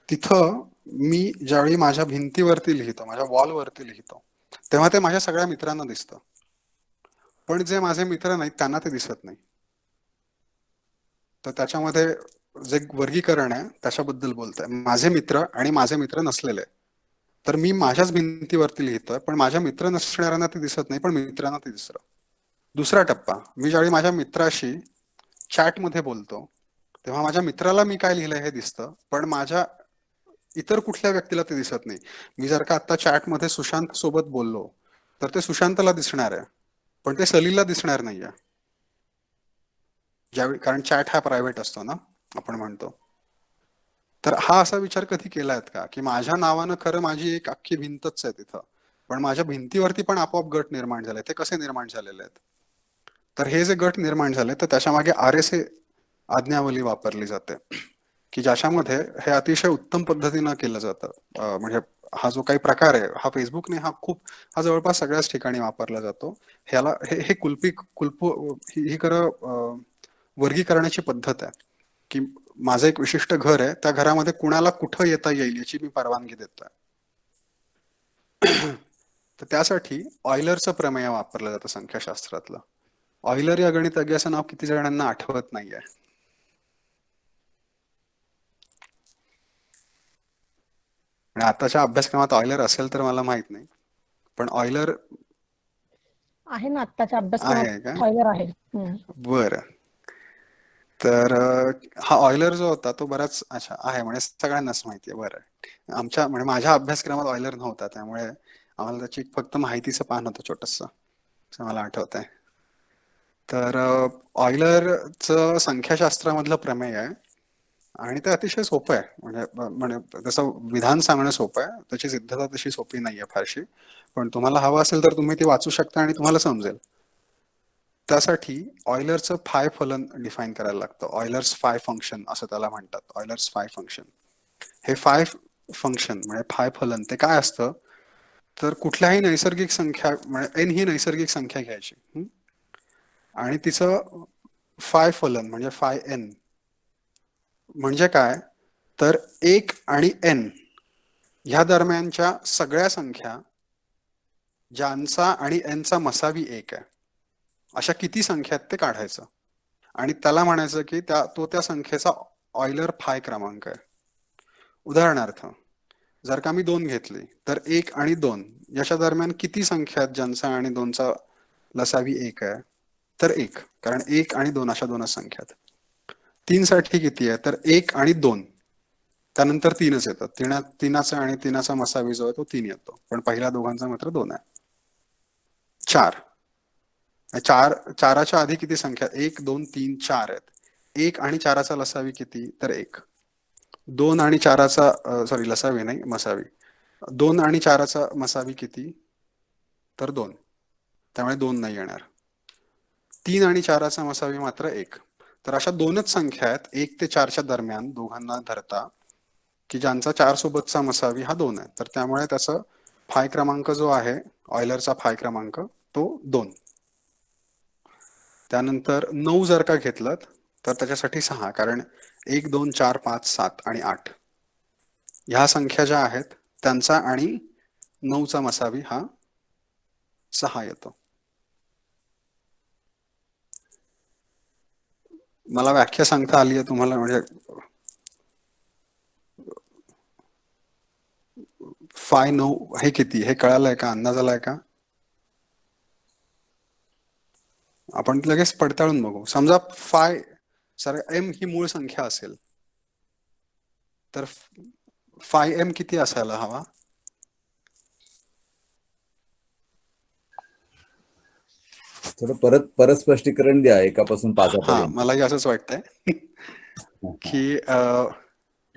तिथं मी ज्यावेळी माझ्या भिंतीवरती लिहितो, माझ्या वॉलवरती लिहितो, तेव्हा ते माझ्या सगळ्या मित्रांना दिसतं. पण जे माझे मित्र नाहीत त्यांना ते दिसत नाही. तर त्याच्यामध्ये जे वर्गीकरण आहे त्याच्याबद्दल बोलतोय, माझे मित्र आणि माझे मित्र नसलेले. तर मी माझ्याच भिंतीवरती लिहितोय, पण माझ्या मित्र नसणाऱ्यांना ते दिसत नाही, पण मित्रांना ते दिसतं. दुसरा टप्पा, मी ज्यावेळी माझ्या मित्राशी चॅटमध्ये बोलतो तेव्हा माझ्या मित्राला मी काय लिहिलंय हे दिसतं, पण माझ्या इतर कुठल्या व्यक्तीला ते दिसत नाही. मी जर का आता चॅटमध्ये सुशांत सोबत बोललो तर ते सुशांतला दिसणार आहे, पण ते सलीलला दिसणार नाहीये, ज्यावेळी, कारण चॅट हा प्रायव्हेट असतो ना, आपण म्हणतो. तर हा असा विचार कधी केलायत का की माझ्या नावानं खरं माझी एक अख्खी भिंतच आहे तिथं, पण माझ्या भिंतीवरती पण आपोआप गट निर्माण झाले. ते कसे निर्माण झालेले आहेत? तर हे जे गट निर्माण झाले तर त्याच्या मागे RSA आज्ञावली वापरली जाते की ज्याच्यामध्ये हे अतिशय उत्तम पद्धतीनं केलं जातं. म्हणजे हा जो काही प्रकार आहे हा फेसबुकने हा जवळपास सगळ्याच ठिकाणी वापरला जातो. ह्याला हे ही खरं वर्गीकरणाची पद्धत आहे की माझं एक विशिष्ट घर आहे, त्या घरामध्ये कुणाला कुठं येता येईल याची मी परवानगी देतोय. तर त्यासाठी ऑयलरचं प्रमेय वापरलं जातं संख्याशास्त्रातलं. ऑयलर या गणितज्ञाचं नाव किती जणांना आठवत नाहीये? आणि आताच्या अभ्यासक्रमात ऑयलर असेल तर मला माहित नाही, पण ऑयलर आहे ना आत्ताच्या आहे का? अभ्यासक्रमात ऑयलर आहे. बरं. तर हा ऑयलर जो होता तो बराच अच्छा आहे म्हणजे सगळ्यांनाच माहिती आहे. बरं, म्हणजे माझ्या अभ्यासक्रमात ऑयलर नव्हता, त्यामुळे आम्हाला त्याची फक्त माहितीचं पान होतं छोटंसं, असं मला आठवत आहे. तर ऑयलरचं संख्याशास्त्रामधलं प्रमेय आहे आणि ते अतिशय सोपं आहे. म्हणजे तसं विधान सांगणं सोपं आहे, त्याची सिद्धता तशी सोपी नाहीये फारशी, पण तुम्हाला हवं असेल तर तुम्ही ती वाचू शकता आणि तुम्हाला समजेल. त्यासाठी ऑयलरचं फाय फलन डिफाईन करायला लागतं. ऑयलर्स फाय फंक्शन असं त्याला म्हणतात. ऑयलर्स फाय फंक्शन, हे फाय फंक्शन म्हणजे फाय फलन ते काय असतं, तर कुठल्याही नैसर्गिक संख्या म्हणजे एन ही नैसर्गिक संख्या घ्यायची आणि तिचं फाय फलन म्हणजे फाय एन म्हणजे काय, तर 1 आणि n ह्या दरम्यानच्या सगळ्या संख्या ज्यांचा आणि n चा मसावी 1 आहे, अशा किती संख्या आहेत ते काढायचं आणि त्याला म्हणायचं की त्या संख्येचा ऑयलर फाय क्रमांक आहे. उदाहरणार्थ जर का मी 2 घेतली तर 1 आणि 2 याच्या दरम्यान किती संख्या आहेत ज्यांचा आणि 2चा लसावी 1 आहे, तर 1, कारण 1 आणि 2 अशा दोनच संख्या आहेत. 3 साठी किती आहे, तर 1 आणि 2 त्यानंतर 3च येतात. तीनाचा आणि 3चा मसावी जो आहे तो 3 येतो, पण पहिल्या दोघांचा मात्र 2 आहे. 4च्या आधी किती संख्या, 1 2 3 4 आहेत. 1 आणि 4चा लसावी किती, तर 1. 2 आणि 4चा सॉरी लसावी नाही मसावी, 2 आणि 4चा मसावी किती, तर 2, त्यामुळे 2 नाही येणार. 3 आणि 4चा मसावी मात्र 1. तर अशा दोनच संख्या आहेत 1 ते 4च्या दरम्यान दोघांना धरता की ज्यांचा 4 सोबतचा मसावी हा 2 आहे. तर त्यामुळे त्याचा फाय क्रमांक जो आहे, ऑयलरचा फाय क्रमांक तो 2. त्यानंतर 9 जर का घेतलं तर त्याच्यासाठी 6, कारण 1 2 4 5 7 आणि 8 ह्या संख्या ज्या आहेत त्यांचा आणि 9चा मसावी हा 6 येतो. मला व्याख्या सांगता आली आहे तुम्हाला, म्हणजे फाय 9 हे किती हे कळालंय का, अंदाज आलाय का? आपण लगेच पडताळून बघू. समजा फाय सर एम ही मूळ संख्या असेल तर फाय एम किती असायला हवा? थोडं परत स्पष्टीकरण द्या एकापासून हा, पाचापर्यंत. मलाही असंच वाटतंय की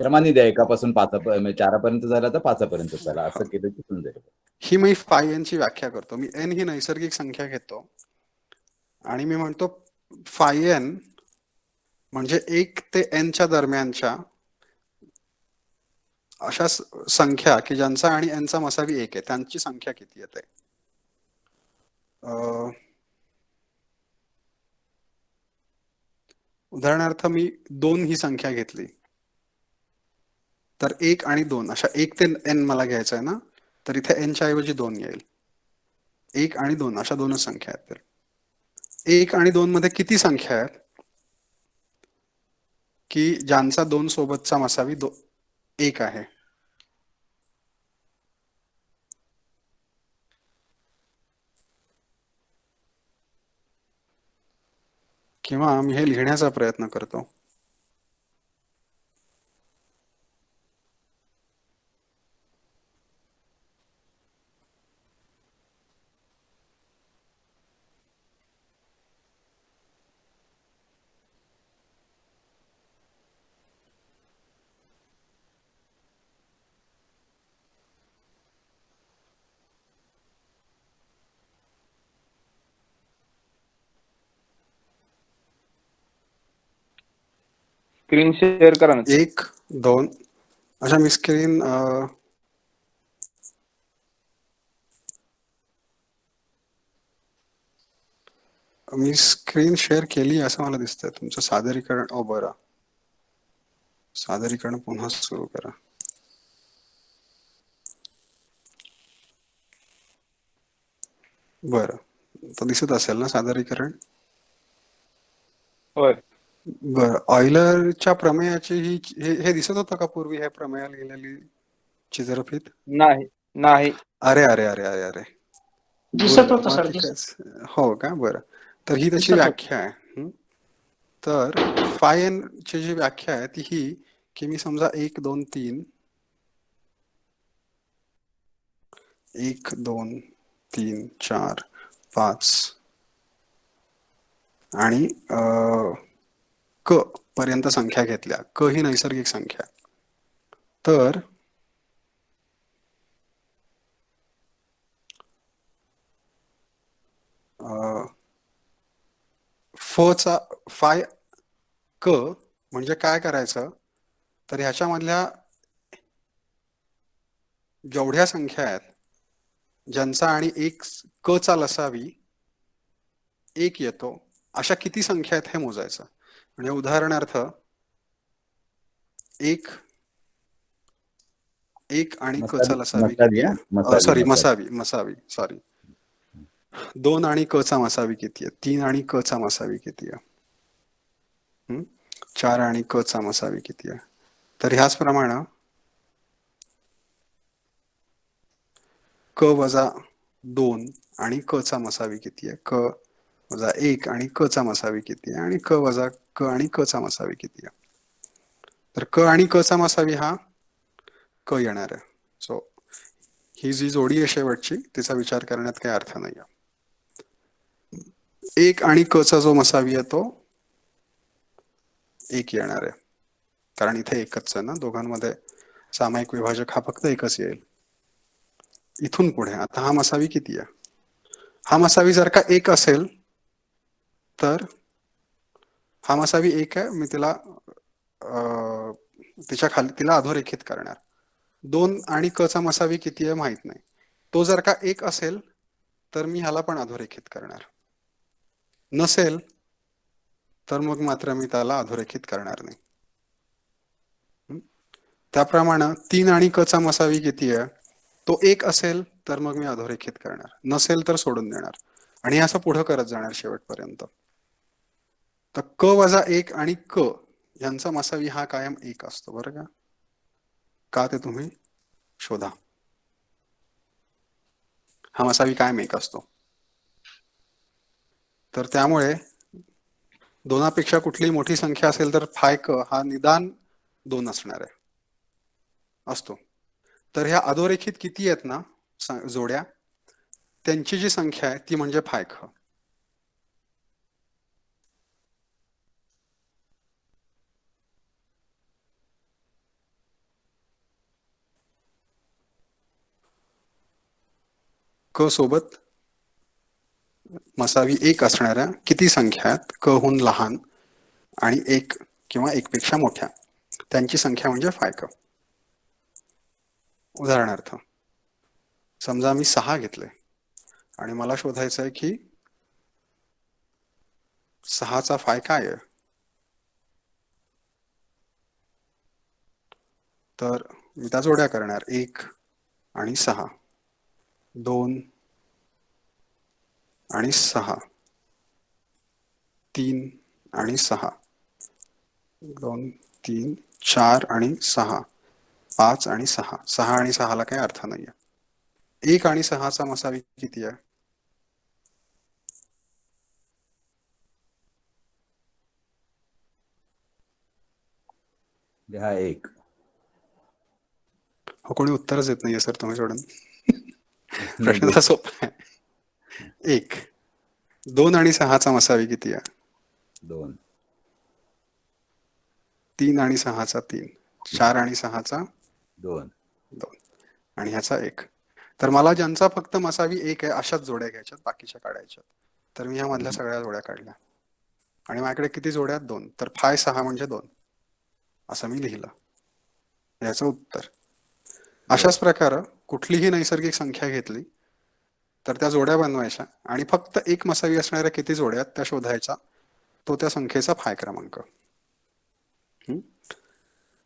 क्रमाने द्या, एकापासून 4पर्यंत झाला तर 5पर्यंत चला, असं केलं की समजेल. ही मी फाय एन ची व्याख्या करतो. मी एन ही नैसर्गिक संख्या घेतो आणि मी म्हणतो फाय एन म्हणजे 1 ते n च्या दरम्यानच्या अशा संख्या की ज्यांचा आणि n चा मसावी 1 आहे त्यांची संख्या किती येते. उदाहरणार्थ मी 2 ही संख्या घेतली तर 1 आणि 2 अशा 1 ते n मला घ्यायचं आहे ना, तर इथे n च्या ऐवजी 2 येईल. 1 आणि 2 अशा दोनच संख्या आहेत. तर 1 आणि 2 मध्ये किती संख्या आहेत की ज्यांचा 2 सोबतचा मसावी 1 आहे. किंवा मी हे लिहिण्याचा प्रयत्न करतो. स्क्रीन शेअर करा ना. 1 2 अच्छा मी स्क्रीन शेअर केली असं मला दिसतंय. तुमचं सादरीकरण बरं, सादरीकरण पुन्हा सुरू करा. बरं, तर दिसत असेल ना सादरीकरण. होय. बरं, ऑयलरच्या प्रमेयाची हे दिसत होतं का पूर्वी, हे प्रमेय लिहिलेली चित्रफित? नाही नाही. अरे अरे अरे अरे अरे दिसत होतं मग सर, ती दिसत काय- हो का? बरं, तर ही त्याची दिसत होतं. व्याख्या आहे. तर फाय एन ची जी व्याख्या आहे ती ही की मी समजा 1 2 3 1 2 3 4 5 आणि क पर्यंत संख्या घेतल्या. क ही नैसर्गिक संख्या आहे. तर फचा फाय क म्हणजे काय करायचं, तर ह्याच्यामधल्या जेवढ्या संख्या आहेत ज्यांचा आणि एक क चा लसावी 1 येतो, अशा किती संख्या आहेत हे मोजायचं. म्हणजे उदाहरणार्थ 1 आणि क चा लसावी किती आहे? Sorry, मसावी sorry. 2 आणि क चा मसावी किती आहे? 3 आणि क चा मसावी किती आहे? 4 आणि क चा मसावी किती आहे? तर ह्याचप्रमाणे क वजा 2 आणि क चा मसावी किती आहे? क वजा 1 आणि क चा मसावी किती आहे? आणि क वजा क आणि क चा मसावी किती आहे? तर क आणि क चा मसावी हा क येणार आहे. सो ही जी जोडी आहे शेवटची, तिचा विचार करण्यात काही अर्थ नाही. 1 आणि क चा जो मसावी आहे तो 1 येणार आहे, कारण इथे एकच आहे ना, दोघांमध्ये सामायिक विभाजक हा फक्त एकच येईल. इथून पुढे आता हा मसावी किती आहे? हा मसावी जर का 1 असेल तर हा मसावी 1 आहे, मी तिला तिच्या खाली तिला अधोरेखित करणार. 2 आणि क चा मसावी किती आहे माहित नाही. तो जर का 1 असेल तर मी ह्याला पण अधोरेखित करणार. नसेल तर मग मात्र मी त्याला अधोरेखित करणार नाही. त्याप्रमाणे 3 आणि क चा मसावी किती आहे? तो 1 असेल तर मग मी अधोरेखित करणार, नसेल तर सोडून देणार, आणि असं पुढं करत जाणार शेवटपर्यंत. तर क वजा 1 आणि क यांचा मसावी हा कायम 1 असतो, बरं का ते तुम्ही शोधा. हा मसावी कायम 1 असतो. तर त्यामुळे दोनापेक्षा कुठलीही मोठी संख्या असेल तर फाय क हा निदान 2 असणार आहे, असतो. तर ह्या अधोरेखित किती आहेत ना जोड्या, त्यांची जी संख्या आहे ती म्हणजे फाय ख. क सोबत मसावी 1 असणाऱ्या किती संख्या आहेत क हून लहान आणि 1 किंवा 1 पेक्षा मोठ्या, त्यांची संख्या म्हणजे फाय क. उदाहरणार्थ समजा मी 6 घेतले आणि मला शोधायचं आहे की 6 चा फाय काय आहे. तर मी त्या जोड्या करणार, 1 आणि 6, 2 आणि 6, 3 आणि 6, 2 3 4 आणि 6, 5 आणि 6. 6 आणि 6 ला काही अर्थ नाहीये. 1 आणि 6 चा मसावी किती आहे? हा 1. हो, कोणी उत्तरच देत नाहीये सर, तुम्ही सोडून. प्रश्न तर सोपा आहे. 1. 2 आणि 6 चा मसावी किती आहे? 2. 3 आणि 6 चा 3, 4 आणि 6 चा 2. 2 आणि ह्याचा 1. तर मला ज्यांचा फक्त मसावी 1 आहे अशाच जोड्या घ्यायच्यात, बाकीच्या काढायच्यात. तर मी ह्या मधल्या सगळ्या जोड्या काढल्या आणि माझ्याकडे किती जोड्या आहेत? 2. तर फाय 6 म्हणजे 2. असं मी लिहिलं. याचं उत्तर. अशाच प्रकारे कुठलीही नैसर्गिक संख्या घेतली तर त्या जोड्या बनवायच्या आणि फक्त एक मसावी असणाऱ्या किती जोड्या आहेत त्या शोधायच्या. तो त्या संख्येचा फाय क्रमांक.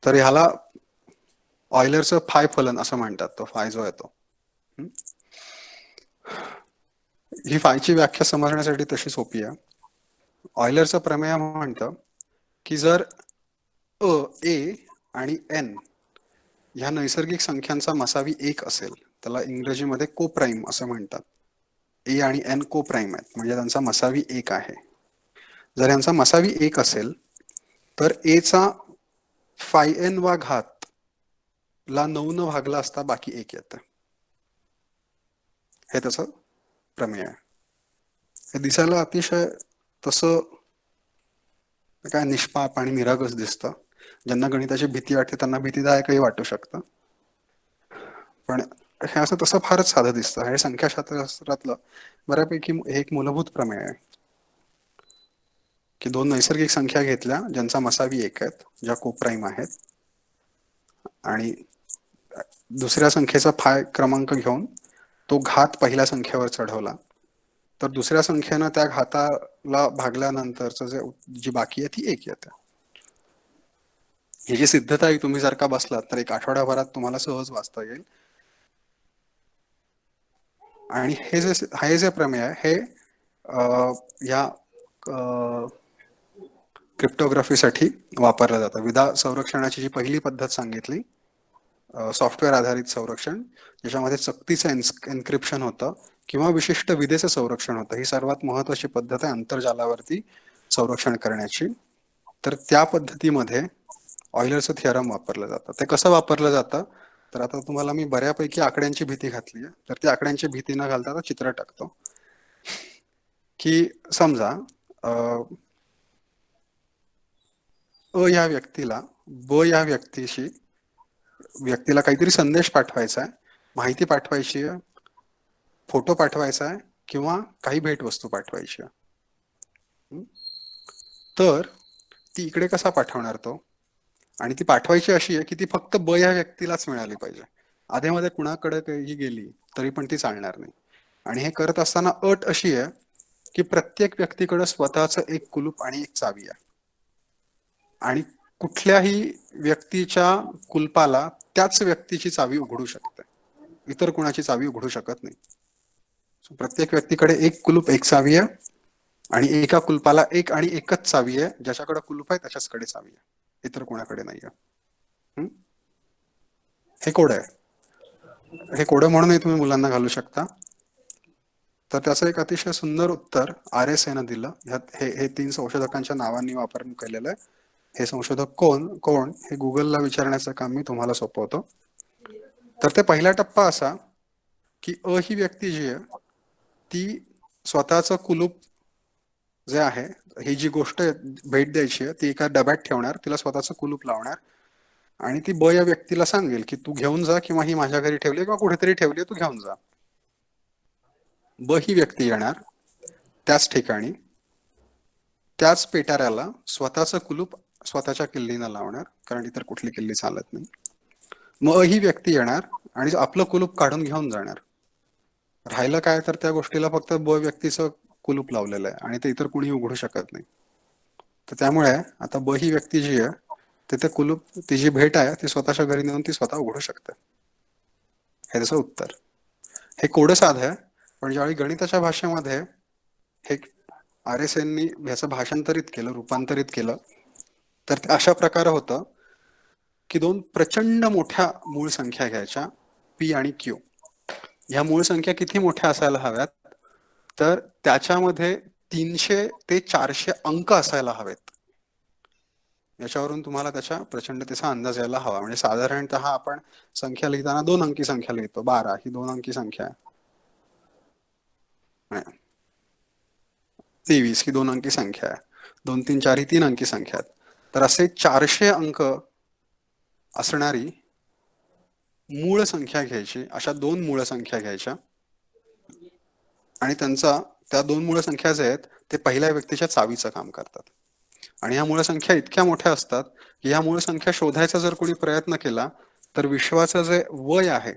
तर ह्याला ऑयलरचं फाय फलन असं म्हणतात. तो फाय जो येतो, ही फायची व्याख्या समजण्यासाठी तशी सोपी आहे. ऑयलरचं प्रमेय म्हणतं की जर ए आणि एन ह्या नैसर्गिक संख्यांचा मसावी एक असेल, त्याला इंग्रजीमध्ये कोप्राईम असं म्हणतात. ए आणि एन कोप्राईम आहेत म्हणजे त्यांचा मसावी एक आहे. जर यांचा मसावी एक असेल तर एचा फाय एन वा घात ला 9 न भागला असता बाकी एक येतं. हे त्याचं प्रमेय आहे. हे दिसायला अतिशय तसं काय निष्पाप आणि निरागस दिसतं. ज्यांना गणिताची भीती वाटते त्यांना भीतीदायकही वाटू शकतं, पण हे असं तसं फारच साधं दिसतं. हे संख्याशास्त्रातलं बऱ्यापैकी हे एक मूलभूत प्रमेय आहे की दोन नैसर्गिक संख्या घेतल्या ज्यांचा मसावी एक आहेत, ज्या कोप्राईम आहेत, आणि दुसऱ्या संख्येचा फाय क्रमांक घेऊन तो घात पहिल्या संख्येवर चढवला तर दुसऱ्या संख्येनं त्या घाताला भागल्यानंतरचं जी बाकी आहे ती एक येते. ही जी सिद्धता आहे तुम्ही जर का बसलात तर एक आठवड्याभरात तुम्हाला सहज वाचता येईल. आणि हे जे प्रमेय आहे हे या क्रिप्टोग्राफीसाठी वापरलं जातं. विधा संरक्षणाची जी पहिली पद्धत सांगितली, सॉफ्टवेअर आधारित संरक्षण, ज्याच्यामध्ये सक्तीचं एन्क्रिप्शन होतं किंवा विशिष्ट विधेचं संरक्षण होतं. ही सर्वात महत्वाची पद्धत आहे आंतरजालावरती संरक्षण करण्याची. तर त्या पद्धतीमध्ये ऑयलरचं थिअरम वापरलं जातं. ते कसं वापरलं जातं तर आता तुम्हाला मी बऱ्यापैकी आकड्यांची भीती घातली आहे, तर ती आकड्यांची भीती न घालता चित्र टाकतो. की समजा अ या व्यक्तीला ब या व्यक्तीला काहीतरी संदेश पाठवायचा आहे, माहिती पाठवायची आहे, फोटो पाठवायचा आहे किंवा काही भेटवस्तू पाठवायची आहे. तर ती इकडे कसा पाठवणार तो, आणि ती पाठवायची अशी आहे की ती फक्त ब या व्यक्तीलाच मिळाली पाहिजे. आधेमध्ये कुणाकडे काही गेली तरी पण ती चालणार नाही. आणि हे करत असताना अट अशी आहे की प्रत्येक व्यक्तीकडे स्वतःचं एक कुलूप आणि एक चावी आहे आणि कुठल्याही व्यक्तीच्या कुलपाला त्याच व्यक्तीची चावी उघडू शकते, इतर कुणाची चावी उघडू शकत नाही. प्रत्येक व्यक्तीकडे एक कुलूप एक चावी आहे आणि एका कुलपाला एक आणि एकच चावी आहे. ज्याच्याकडे कुलूप आहे त्याच्याचकडे चावी आहे, इतर कोणाकडे नाही आहे. हे कोड आहे. हे कोड म्हणूनही तुम्ही मुलांना घालू शकता. तर त्याचं एक अतिशय सुंदर उत्तर RSA न दिलं. हे 3 संशोधकांच्या नावांनी वापरून केलेलं आहे. हे संशोधक कोण हे गुगलला विचारण्याचं काम मी तुम्हाला सोपवतो. तर ते पहिला टप्पा असा की ही व्यक्ती जी आहे ती स्वतःचं कुलूप जे आहे, ही जी गोष्ट भेट द्यायची आहे ती एका डब्यात ठेवणार, तिला स्वतःचं कुलूप लावणार आणि ती ब या व्यक्तीला सांगेल की तू घेऊन जा किंवा ही माझ्या घरी ठेवली किंवा कुठेतरी ठेवली, तू घेऊन जा. ब ही व्यक्ती येणार त्याच ठिकाणी, त्याच पेटाऱ्याला स्वतःचं कुलूप स्वतःच्या किल्लीनं लावणार, कारण इतर कुठली किल्ली चालत नाही. मग ही व्यक्ती येणार आणि आपलं कुलूप काढून घेऊन जाणार. राहिलं काय तर त्या गोष्टीला फक्त ब व्यक्तीचं कुलूप लावलेलं आहे आणि ते इतर कुणी उघडू शकत नाही. तर त्यामुळे आता ब ही व्यक्ती जी आहे ते कुलूप, ती जी भेट आहे ती स्वतःच्या घरी नेऊन ती स्वतः उघडू शकते. हे त्याचं उत्तर. हे कोड साधं आहे, पण ज्यावेळी गणिताच्या भाषेमध्ये हे RSAंनी ह्याचं भाषांतरित केलं, रूपांतरित केलं, तर ते अशा प्रकारे होतं की 2 प्रचंड मोठ्या मूळ संख्या घ्यायच्या, P आणि Q. ह्या मूळ संख्या किती मोठ्या असायला हव्यात तर त्याच्यामध्ये 300 ते 400 अंक असायला हवेत. याच्यावरून तुम्हाला त्याच्या प्रचंडतेचा अंदाज यायला हवा. म्हणजे साधारणतः आपण संख्या लिहिताना 2 अंकी संख्या लिहितो. 12 ही 2 अंकी संख्या आहे. 23 ही 2 अंकी संख्या आहे. 2, 3, 4 ही 3 अंकी संख्या आहेत. तर असे 400 अंक असणारी मूळ संख्या घ्यायची. अशा 2 मूळ संख्या घ्यायच्या आणि त्या 2 मूळ संख्या जे आहेत ते पहिल्या व्यक्तीच्या चावीचं काम करतात. आणि ह्या मूळ संख्या इतक्या मोठ्या असतात की ह्या मूळ संख्या शोधायचा जर कोणी प्रयत्न केला तर विश्वाचं जे वय आहे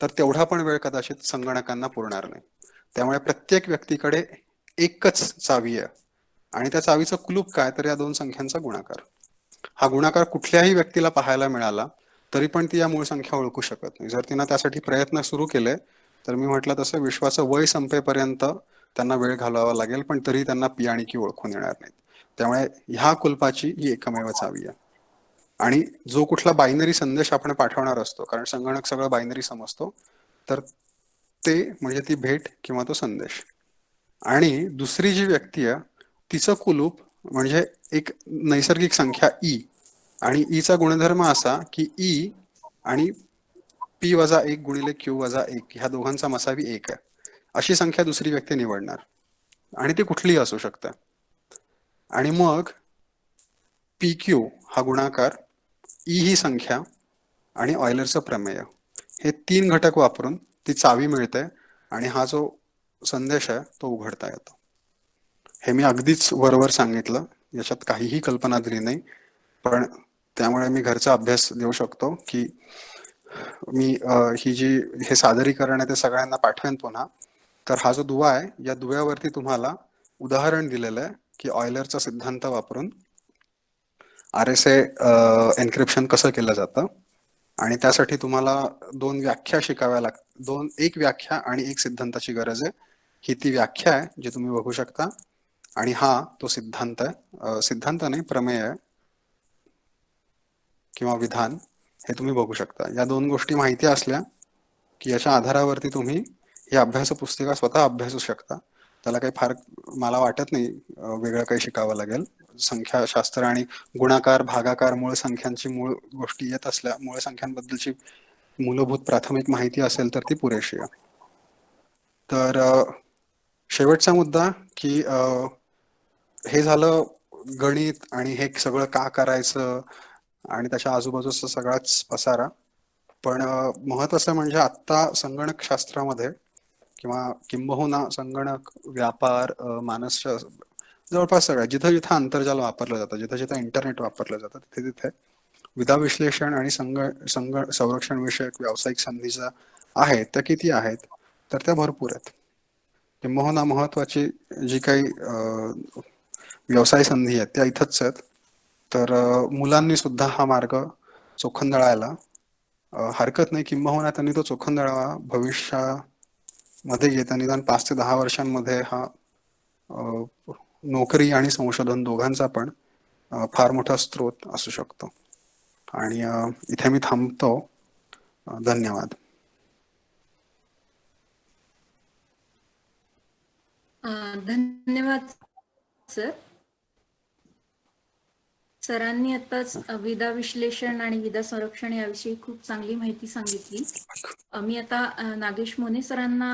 तर तेवढा पण वेळ कदाचित संगणकांना पुरणार नाही. त्यामुळे प्रत्येक व्यक्तीकडे एकच चावी आहे आणि त्या चावीचं कुलूप काय तर या दोन संख्यांचा गुणाकार. हा गुणाकार कुठल्याही व्यक्तीला पाहायला मिळाला तरी पण ती या मूळ संख्या ओळखू शकत नाही. जर तिनं त्यासाठी प्रयत्न सुरू केले तर मी म्हटलं तसं विश्वाचं वय संपेपर्यंत त्यांना वेळ घालवावा लागेल पण तरी त्यांना पी आणि क्यू ओळखून येणार नाहीत. त्यामुळे ह्या कुलपाची ही एकमेव चावी आहे. आणि जो कुठला बायनरी संदेश आपण पाठवणार असतो, कारण संगणक सगळं बायनरी समजतो, तर ते म्हणजे ती भेट किंवा तो संदेश. आणि दुसरी जी व्यक्ती आहे तिचं कुलूप म्हणजे एक नैसर्गिक संख्या ई आणि ईचा गुणधर्म असा की ई आणि पी वजा 1 गुणिले क्यू वजा 1 ह्या दोघांचा मसावी 1 आहे अशी संख्या दुसरी व्यक्ती निवडणार आणि ती कुठलीही असू शकते. आणि मग पी क्यू हा गुणाकार ई ही संख्या आणि ऑयलरचं प्रमेय हे 3 घटक वापरून ती चावी मिळते आणि हा जो संदेश आहे तो उघडता येतो. हे मी अगदीच वरवर सांगितलं, याच्यात काहीही कल्पना दिली नाही, पण त्यामुळे मी घरचा अभ्यास देऊ शकतो की मी ही जी हे सादरीकरण आहे ते सगळ्यांना पाठवेन पुन्हा. तर हा जो दुवा आहे या दुव्यावरती तुम्हाला उदाहरण दिलेलं आहे की ऑयलरचा सिद्धांत वापरून RSA एन्क्रिप्शन कसं केलं जातं आणि त्यासाठी तुम्हाला 2 व्याख्या शिकाव्या लागतात. एक व्याख्या आणि एक सिद्धांताची गरज आहे. ही ती व्याख्या आहे जी तुम्ही बघू शकता आणि हा तो सिद्धांत आहे. सिद्धांत नाही, प्रमेय आहे किंवा विधान, हे तुम्ही बघू शकता. या 2 गोष्टी माहिती असल्या की याच्या आधारावरती तुम्ही ही अभ्यास पुस्तिका स्वतः अभ्यासू शकता. त्याला काही फार मला वाटत नाही वेगळं काही शिकावं लागेल. संख्याशास्त्र आणि गुणाकार, भागाकार, मूळ संख्यांची मूळ गोष्टी येत असल्या, मूळ संख्यांबद्दलची मूलभूत प्राथमिक माहिती असेल तर ती पुरेशी आहे. तर शेवटचा मुद्दा की हे झालं गणित आणि हे सगळं का करायचं आणि त्याच्या आजूबाजूचा सगळाच पसारा. पण महत्त्वाचं म्हणजे आत्ता संगणक शास्त्रामध्ये किंवा किंबहुना संगणक, व्यापार, मानसशास्त्र, जवळपास सगळ्या जिथं जिथं आंतरजाल वापरलं जातं, जिथं जिथं इंटरनेट वापरलं जातं तिथे तिथे विधा विश्लेषण आणि संरक्षण विषयक व्यावसायिक संधीचा आहेत त्या किती आहेत तर त्या भरपूर आहेत. किंबहुना महत्वाची जी काही व्यवसाय संधी आहेत त्या इथंच आहेत. तर मुलांनी सुद्धा हा मार्ग चोखंदळायला हरकत नाही. किंबहुना त्यांनी तो चोखंदळावा. भविष्यामध्ये येत्या निदान 5 ते 10 वर्षांमध्ये हा नोकरी आणि संशोधन दोघांचा पण फार मोठा स्रोत असू शकतो. आणि इथे मी थांबतो. धन्यवाद. धन्यवाद सर. सरांनी आताच विधा विश्लेषण आणि विधा संरक्षण याविषयी खूप चांगली माहिती सांगितली. मी आता नागेश मोने सरांना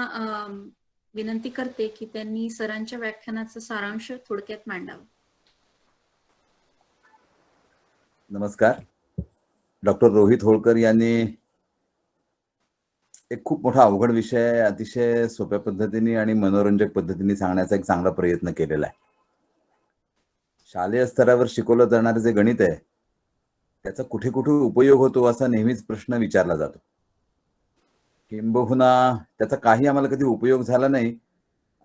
विनंती करते की त्यांनी सरांच्या व्याख्यानाचा सारांश थोडक्यात मांडावा. नमस्कार. डॉक्टर रोहित होळकर यांनी एक खूप मोठा अवघड विषय अतिशय सोप्या पद्धतीने आणि मनोरंजक पद्धतीने सांगण्याचा एक चांगला प्रयत्न केलेला आहे. शालेय स्तरावर शिकवलं जाणारे जे गणित आहे त्याचा कुठे कुठे उपयोग होतो असा नेहमीच प्रश्न विचारला जातो. किंबहुना त्याचा काही आम्हाला कधी उपयोग झाला नाही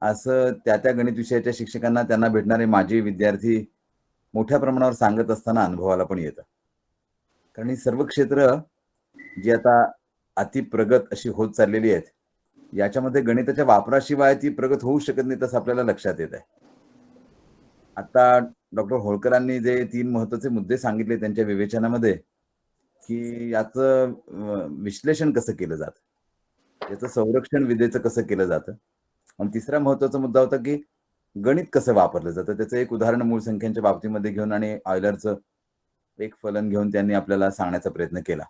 असं त्या गणित विषयाच्या शिक्षकांना, त्यांना भेटणारे माजी विद्यार्थी मोठ्या प्रमाणावर सांगत असताना अनुभवाला पण येतं. कारण ही सर्व क्षेत्र जी आता अतिप्रगत अशी होत चाललेली आहेत याच्यामध्ये गणिताच्या वापराशिवाय ती प्रगत होऊ शकत नाही तसं आपल्याला लक्षात येत आहे. आता डॉक्टर होळकरांनी जे 3 महत्त्वाचे मुद्दे सांगितले त्यांच्या विवेचनामध्ये की याचं विश्लेषण कसं केलं जातं, याचं संरक्षण विधेचं कसं केलं जातं, आणि तिसरा महत्त्वाचा मुद्दा होता की गणित कसं वापरलं जातं. त्याचं एक उदाहरण मूळ संख्यांच्या बाबतीमध्ये घेऊन आणि ऑयलरचं एक फलन घेऊन त्यांनी आपल्याला सांगण्याचा प्रयत्न केला.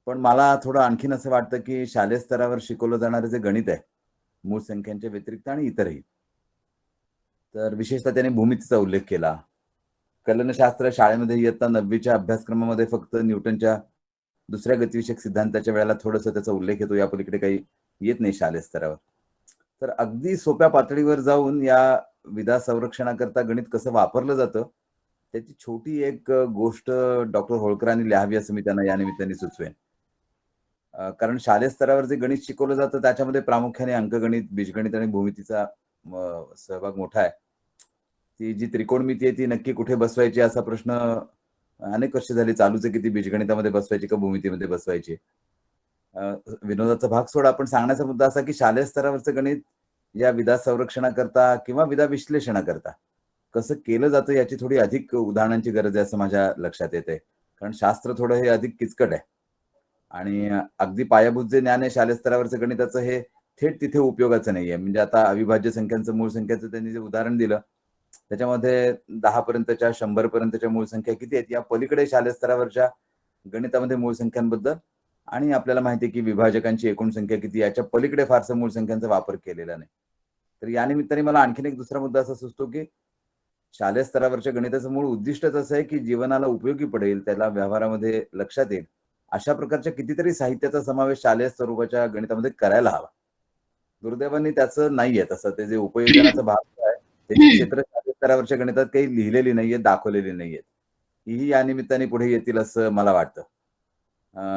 पण मला थोडं आणखीन असं वाटतं की शालेय स्तरावर शिकवलं जाणारे जे गणित आहे मूळ संख्यांच्या व्यतिरिक्त आणि इतरही, तर विशेषतः त्याने भूमितीचा उल्लेख केला. कलनशास्त्र शाळेमध्ये इयत्ता 9वीच्या अभ्यासक्रमामध्ये फक्त न्यूटनच्या दुसऱ्या गतिविषयक सिद्धांताच्या वेळेला थोडंसं त्याचा उल्लेख येतो, या पलीकडे काही येत नाही शालेय स्तरावर. तर अगदी सोप्या पातळीवर जाऊन या विधा संरक्षणाकरता गणित कसं वापरलं जातं त्याची छोटी एक गोष्ट डॉक्टर होळकरांनी लिहावी असं मी त्यांना या निमित्ताने सुचवेन. कारण शालेय स्तरावर जे गणित शिकवलं जातं त्याच्यामध्ये प्रामुख्याने अंकगणित, बीजगणित आणि भूमितीचा सहभाग मोठा आहे. ती जी त्रिकोणमिती आहे ती नक्की कुठे बसवायची असा प्रश्न अनेक वर्ष झाली चालूच आहे, की ती बीजगणितामध्ये बसवायची का भूमितीमध्ये बसवायची. विनोदाचा भाग सोडा, पण सांगण्याचा मुद्दा असा की शालेय स्तरावरचं गणित या विधा संरक्षणाकरता किंवा विधा विश्लेषणाकरता कसं केलं जातं याची थोडी अधिक उदाहरणांची गरज आहे असं माझ्या लक्षात येते. कारण शास्त्र थोडं हे अधिक किचकट आहे आणि अगदी पायाभूत जे ज्ञान आहे शालेय स्तरावरचं गणिताचं हे थेट तिथे उपयोगाचं नाहीये. म्हणजे आता अविभाज्य संख्यांचं मूळ संख्याचं त्यांनी जे उदाहरण दिलं त्याच्यामध्ये 10 पर्यंतच्या 100 पर्यंतच्या मूळ संख्या किती आहेत या पलीकडे शालेय स्तरावरच्या गणितामध्ये मूळ संख्यांबद्दल आणि आपल्याला माहिती आहे की विभाजकांची एकूण संख्या किती याच्या पलीकडे फारसा मूळ संख्यांचा वापर केलेला नाही. तर या निमित्ताने मला आणखीन एक दुसरा मुद्दा असा सुचतो की शालेय स्तरावरच्या गणिताचं मूळ उद्दिष्टच असं आहे की जीवनाला उपयोगी पडेल, त्याला व्यवहारामध्ये लक्षात येईल अशा प्रकारच्या कितीतरी साहित्याचा समावेश शालेय स्वरूपाच्या गणितामध्ये करायला हवा. दुर्दैवाने त्याचं नाहीये तसं. ते जे उपयोजनाचा भाग आहे त्याची क्षेत्र शालेय स्तरावरच्या गणितात काही लिहिलेली नाहीये, दाखवलेली नाहीयेत. ही या निमित्ताने पुढे येतील असं मला वाटतं.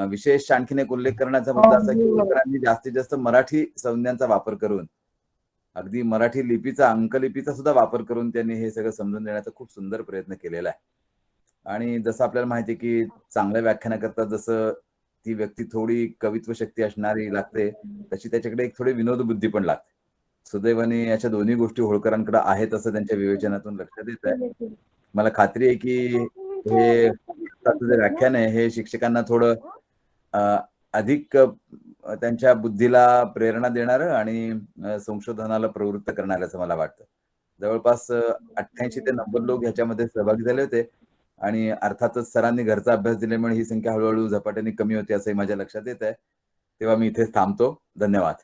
विशेष आणखीन एक उल्लेख करण्याचा मुद्दा असा की होळकरांनी जास्तीत जास्त मराठी संज्ञांचा वापर करून अगदी मराठी लिपीचा, अंकलिपीचा सुद्धा वापर करून त्यांनी हे सगळं समजून देण्याचा खूप सुंदर प्रयत्न केलेला आहे. आणि जसं आपल्याला माहिती आहे की चांगल्या व्याख्यानाकरता जसं ती व्यक्ती थोडी कवित्व शक्ती असणारी लागते तशी त्याच्याकडे एक थोडी विनोद बुद्धी पण लागते. सुदैवाने अशा दोन्ही गोष्टी होळकरांकडे आहेत असं त्यांच्या विवेचनातून लक्षात येत आहे. मला खात्री आहे की हे जे व्याख्यान आहे हे शिक्षकांना थोडं अधिक त्यांच्या बुद्धीला प्रेरणा देणारं आणि संशोधनाला प्रवृत्त करणारं असं मला वाटतं. जवळपास 88 ते 90 लोक ह्याच्यामध्ये सहभागी झाले होते आणि अर्थातच सरांनी घरचा अभ्यास दिल्यामुळे ही संख्या हळूहळू झपाट्याने कमी होते असंही माझ्या लक्षात येत आहे. तेव्हा मी इथेच थांबतो. धन्यवाद.